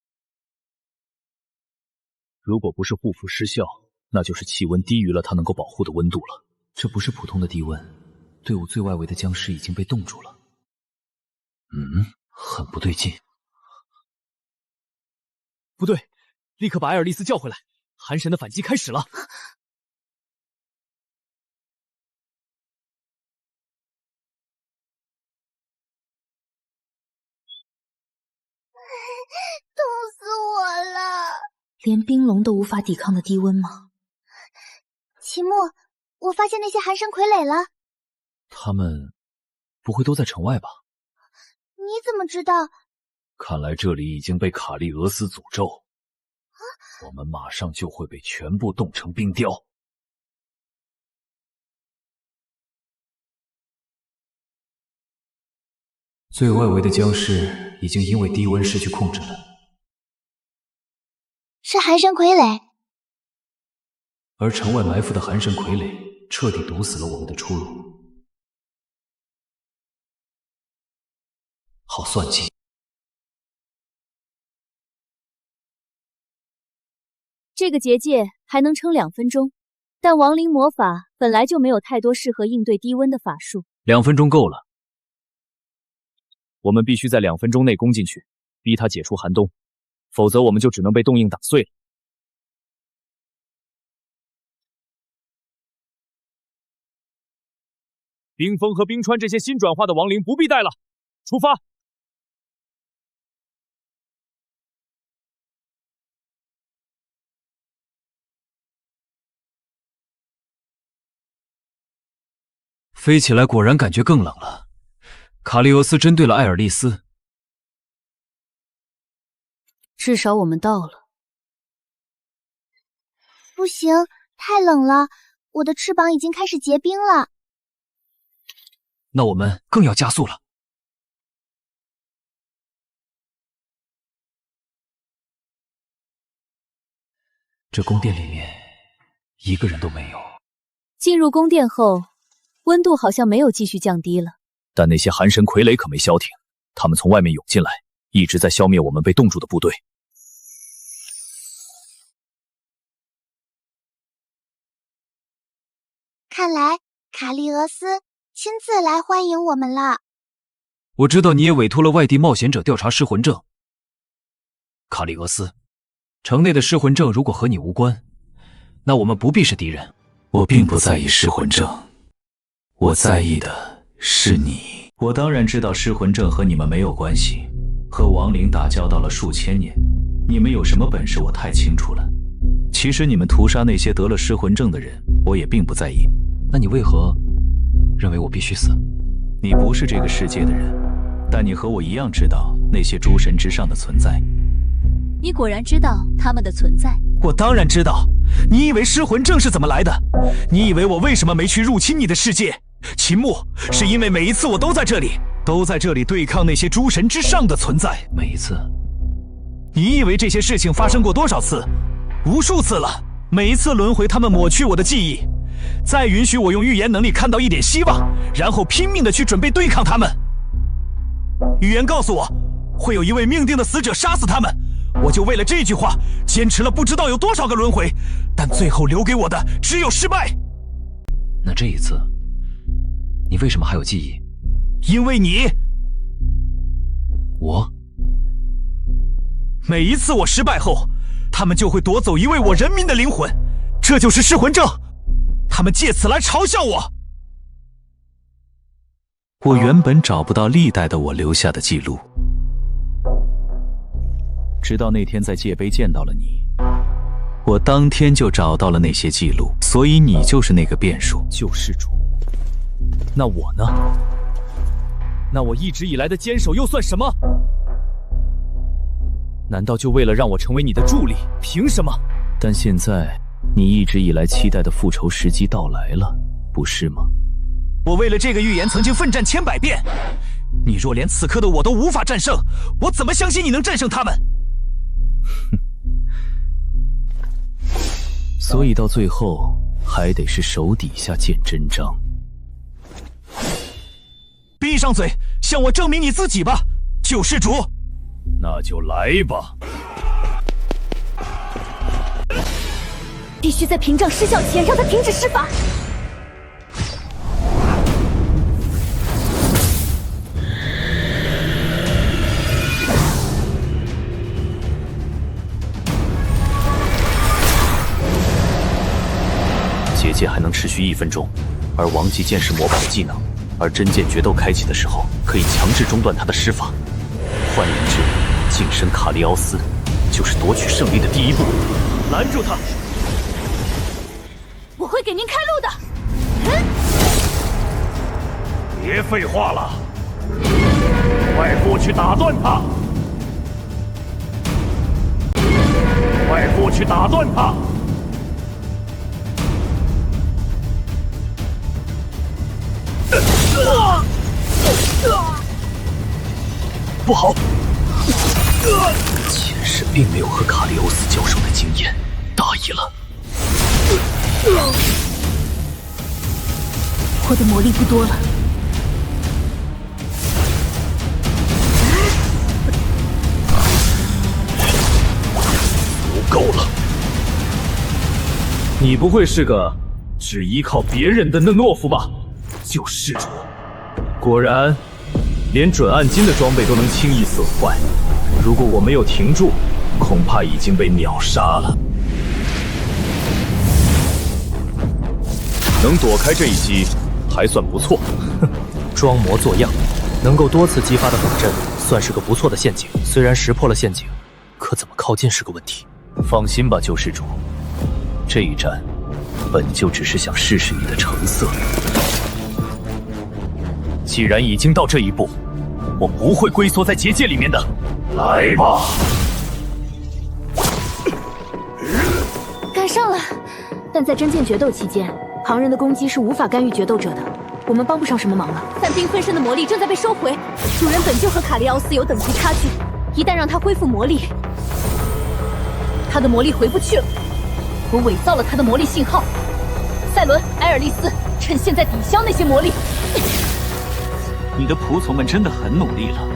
如果不是护符失效，那就是气温低于了它能够保护的温度了。这不是普通的低温，队伍最外围的僵尸已经被冻住了。很不对劲。不对，立刻把埃尔利斯叫回来，寒神的反击开始了。冻死我了！连冰龙都无法抵抗的低温吗？齐木，我发现那些寒神傀儡了。他们不会都在城外吧？你怎么知道？看来这里已经被卡利俄斯诅咒，我们马上就会被全部冻成冰雕。最外围的僵尸已经因为低温失去控制了。是寒神傀儡。而城外埋伏的寒神傀儡彻底堵死了我们的出路。好算计！这个结界还能撑2分钟，但亡灵魔法本来就没有太多适合应对低温的法术。2分钟够了，我们必须在2分钟内攻进去，逼他解除寒冬，否则我们就只能被冻硬打碎了。冰封和冰川这些新转化的亡灵不必带了，出发！飞起来果然感觉更冷了。卡利俄斯针对了艾尔利斯，至少我们到了。不行，太冷了，我的翅膀已经开始结冰了。那我们更要加速了。这宫殿里面一个人都没有。进入宫殿后，温度好像没有继续降低了。但那些寒神傀儡可没消停，他们从外面涌进来，一直在消灭我们被冻住的部队。看来卡利俄斯亲自来欢迎我们了。我知道你也委托了外地冒险者调查失魂症。卡利俄斯，城内的失魂症如果和你无关，那我们不必是敌人。我并不在意失魂症，我在意的是你。我当然知道失魂症和你们没有关系，和亡灵打交道了数千年，你们有什么本事我太清楚了。其实你们屠杀那些得了失魂症的人，我也并不在意。那你为何认为我必须死？你不是这个世界的人，但你和我一样知道那些诸神之上的存在。你果然知道他们的存在。我当然知道。你以为失魂症是怎么来的？你以为我为什么没去入侵你的世界？秦牧，是因为每一次我都在这里对抗那些诸神之上的存在。每一次？你以为这些事情发生过多少次？无数次了。每一次轮回，他们抹去我的记忆，再允许我用预言能力看到一点希望，然后拼命的去准备对抗他们。预言告诉我，会有一位命定的死者杀死他们。我就为了这句话坚持了不知道有多少个轮回，但最后留给我的只有失败。那这一次，你为什么还有记忆？因为你。我？每一次我失败后，他们就会夺走一位我人民的灵魂，这就是失魂症。他们借此来嘲笑我。我原本找不到历代的我留下的记录。直到那天在界碑见到了你，我当天就找到了那些记录，所以你就是那个变数。救世主，那我呢？那我一直以来的坚守又算什么？难道就为了让我成为你的助力？凭什么？但现在你一直以来期待的复仇时机到来了，不是吗？我为了这个预言曾经奋战千百遍，你若连此刻的我都无法战胜，我怎么相信你能战胜他们？所以到最后还得是手底下见真章。闭上嘴，向我证明你自己吧，救世主。那就来吧。必须在屏障失效前让他停止施法。结界还能持续1分钟，而王级剑是魔法的技能，而真剑决斗开启的时候可以强制中断他的施法。换言之，晋升卡利奥斯就是夺取胜利的第一步。拦住他！我会给您开路的。别废话了，快过去打断他！快过去打断他！不好！前世并没有和卡利欧斯交手的经验，大意了。我的魔力不多了。不够了！你不会是个只依靠别人的懦夫吧？救世主，果然连准暗金的装备都能轻易损坏。如果我没有停住，恐怕已经被秒杀了。能躲开这一击，还算不错。装模作样，能够多次激发的法阵，算是个不错的陷阱。虽然识破了陷阱，可怎么靠近是个问题。放心吧，救世主，这一战本就只是想试试你的成色。既然已经到这一步，我不会龟缩在结界里面的。来吧！赶上了，但在真剑决斗期间，旁人的攻击是无法干预决斗者的，我们帮不上什么忙了。散兵分身的魔力正在被收回，主人本就和卡利奥斯有等级差距，一旦让他恢复魔力，他的魔力回不去了。我伪造了他的魔力信号。赛伦、埃尔利斯，趁现在抵消那些魔力。你的仆从们真的很努力了，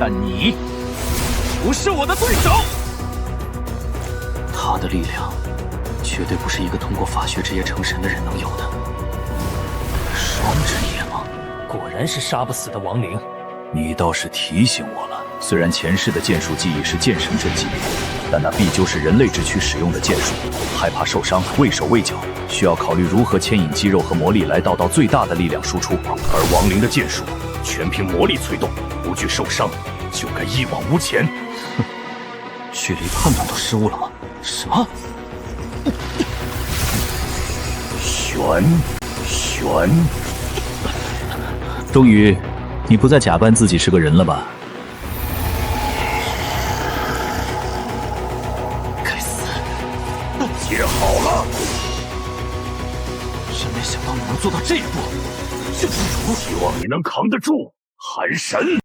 但你不是我的对手。他的力量绝对不是一个通过法学之夜成神的人能有的。双之夜吗？果然是杀不死的亡灵。你倒是提醒我了，虽然前世的剑术技艺是剑圣阵级别，但那毕究是人类之躯使用的剑术，害怕受伤，畏手畏脚，需要考虑如何牵引肌肉和魔力来达到最大的力量输出。而亡灵的剑术全凭魔力催动，不惧受伤，就该一往无前。哼，距离判断都失误了吗？什么？玄，终于，你不再假扮自己是个人了吧？该死！接好了！真没想到你能做到这一步，希望你能扛得住，寒神。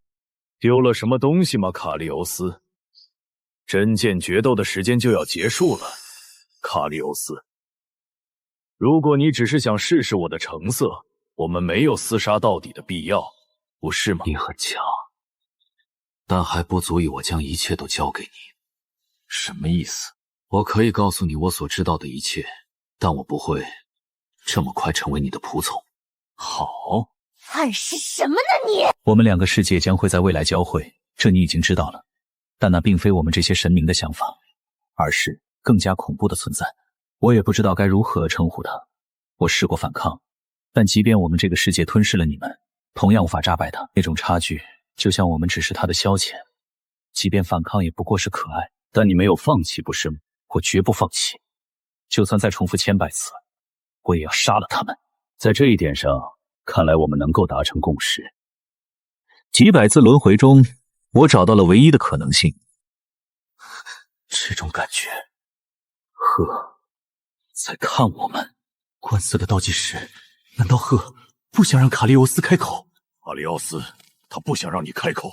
丢了什么东西吗，卡利欧斯？真剑决斗的时间就要结束了，卡利欧斯。如果你只是想试试我的成色，我们没有厮杀到底的必要，不是吗？你很强，但还不足以我将一切都交给你。什么意思？我可以告诉你我所知道的一切，但我不会这么快成为你的仆从。好，暗示什么呢你？我们两个世界将会在未来交汇，这你已经知道了。但那并非我们这些神明的想法，而是更加恐怖的存在。我也不知道该如何称呼它。我试过反抗，但即便我们这个世界吞噬了你们，同样无法打败它。那种差距，就像我们只是它的消遣。即便反抗也不过是可爱，但你没有放弃，不是吗？我绝不放弃，就算再重复千百次，我也要杀了他们。在这一点上，看来我们能够达成共识。几百次轮回中，我找到了唯一的可能性。这种感觉，鹤在看我们。观色的倒计时，难道鹤不想让卡利欧斯开口？卡利奥斯，他不想让你开口。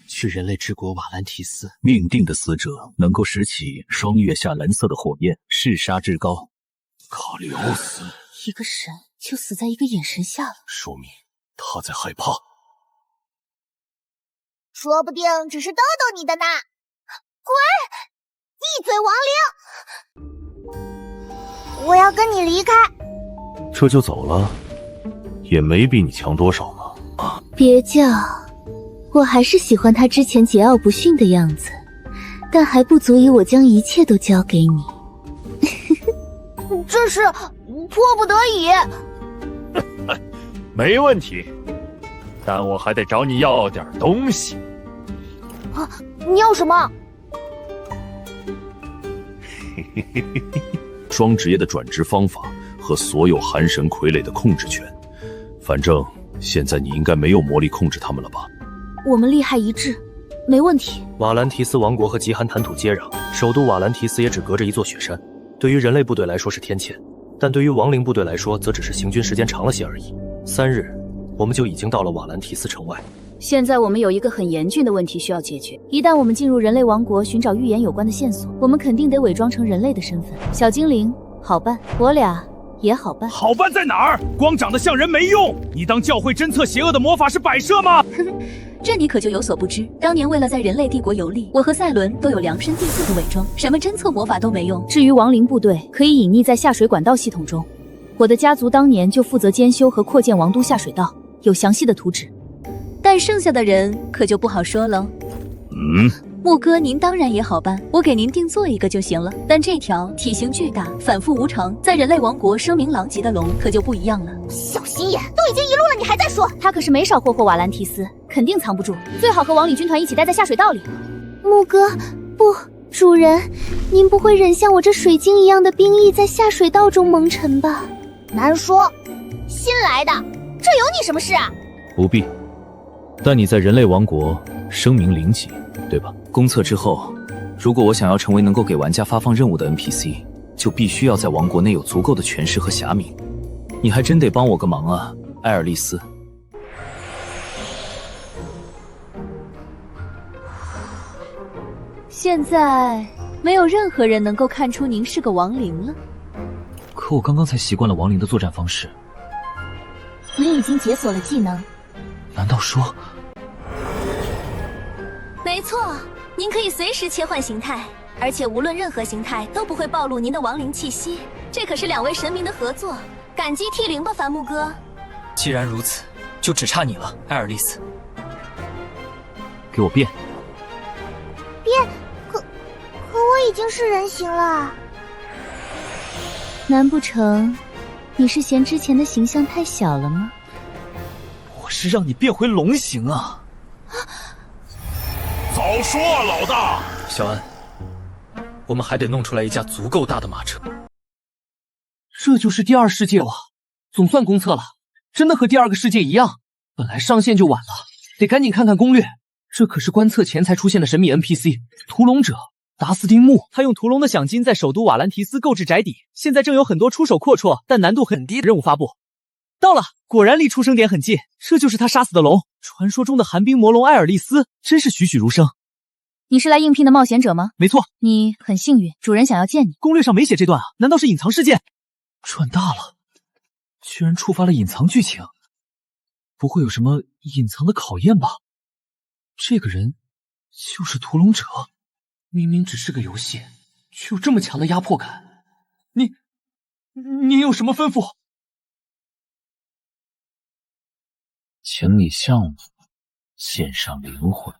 去人类之国瓦兰提斯，命定的死者能够拾起双月下蓝色的火焰，嗜杀至高。卡利欧斯，一个神就死在一个眼神下了，说明他在害怕。说不定只是逗逗你的呢。滚！闭嘴，亡灵！我要跟你离开。这就走了，也没比你强多少嘛。别叫，我还是喜欢他之前桀骜不驯的样子，但还不足以我将一切都交给你。这是迫不得已。没问题，但我还得找你要点东西。啊，你要什么？双职业的转职方法和所有寒神傀儡的控制权，反正现在你应该没有魔力控制他们了吧？我们利害一致，没问题。瓦兰提斯王国和极寒坦土接壤，首都瓦兰提斯也只隔着一座雪山，对于人类部队来说是天堑，但对于亡灵部队来说则只是行军时间长了些而已。3日，我们就已经到了瓦兰提斯城外。现在我们有一个很严峻的问题需要解决。一旦我们进入人类王国寻找预言有关的线索，我们肯定得伪装成人类的身份。小精灵好办，我俩也好办。好办在哪儿？光长得像人没用。你当教会侦测邪恶的魔法是摆设吗？这你可就有所不知，当年为了在人类帝国游历，我和赛伦都有量身定做的伪装，什么侦测魔法都没用。至于亡灵部队，可以隐匿在下水管道系统中。我的家族当年就负责监修和扩建王都下水道，有详细的图纸。但剩下的人可就不好说了。木哥，您当然也好办，我给您定做一个就行了。但这条体型巨大、反复无常，在人类王国声名狼藉的龙可就不一样了。小心眼，都已经一路了，你还在说？他可是没少霍霍瓦兰提斯，肯定藏不住。最好和亡灵军团一起待在下水道里。木哥，不，主人，您不会忍像我这水晶一样的冰翼在下水道中蒙尘吧？难说，新来的，这有你什么事啊？不必。但你在人类王国声名狼藉，对吧？公测之后，如果我想要成为能够给玩家发放任务的 NPC， 就必须要在王国内有足够的权势和侠名。你还真得帮我个忙啊，艾尔丽丝。现在没有任何人能够看出您是个亡灵了。可我刚刚才习惯了亡灵的作战方式，你已经解锁了技能。难道说？没错，您可以随时切换形态，而且无论任何形态都不会暴露您的亡灵气息。这可是2位神明的合作，感激涕零吧，伐木哥。既然如此，就只差你了，艾尔丽丝。给我变！变？可我已经是人形了。难不成你是嫌之前的形象太小了吗？我是让你变回龙形啊！早说啊，老大！小安，我们还得弄出来一架足够大的马车。这就是第2世界哇！总算公测了，真的和第2个世界一样。本来上线就晚了，得赶紧看看攻略。这可是观测前才出现的神秘 NPC 屠龙者达斯丁木，他用屠龙的响金在首都瓦兰提斯购置宅邸，现在正有很多出手阔绰但难度很低的任务发布。到了，果然离出生点很近，这就是他杀死的龙，传说中的寒冰魔龙艾尔丽丝，真是栩栩如生。你是来应聘的冒险者吗？没错，你很幸运，主人想要见你。攻略上没写这段啊？难道是隐藏事件？赚大了，居然触发了隐藏剧情，不会有什么隐藏的考验吧？这个人就是屠龙者，明明只是个游戏，却有这么强的压迫感。你有什么吩咐？请你向我献上灵魂。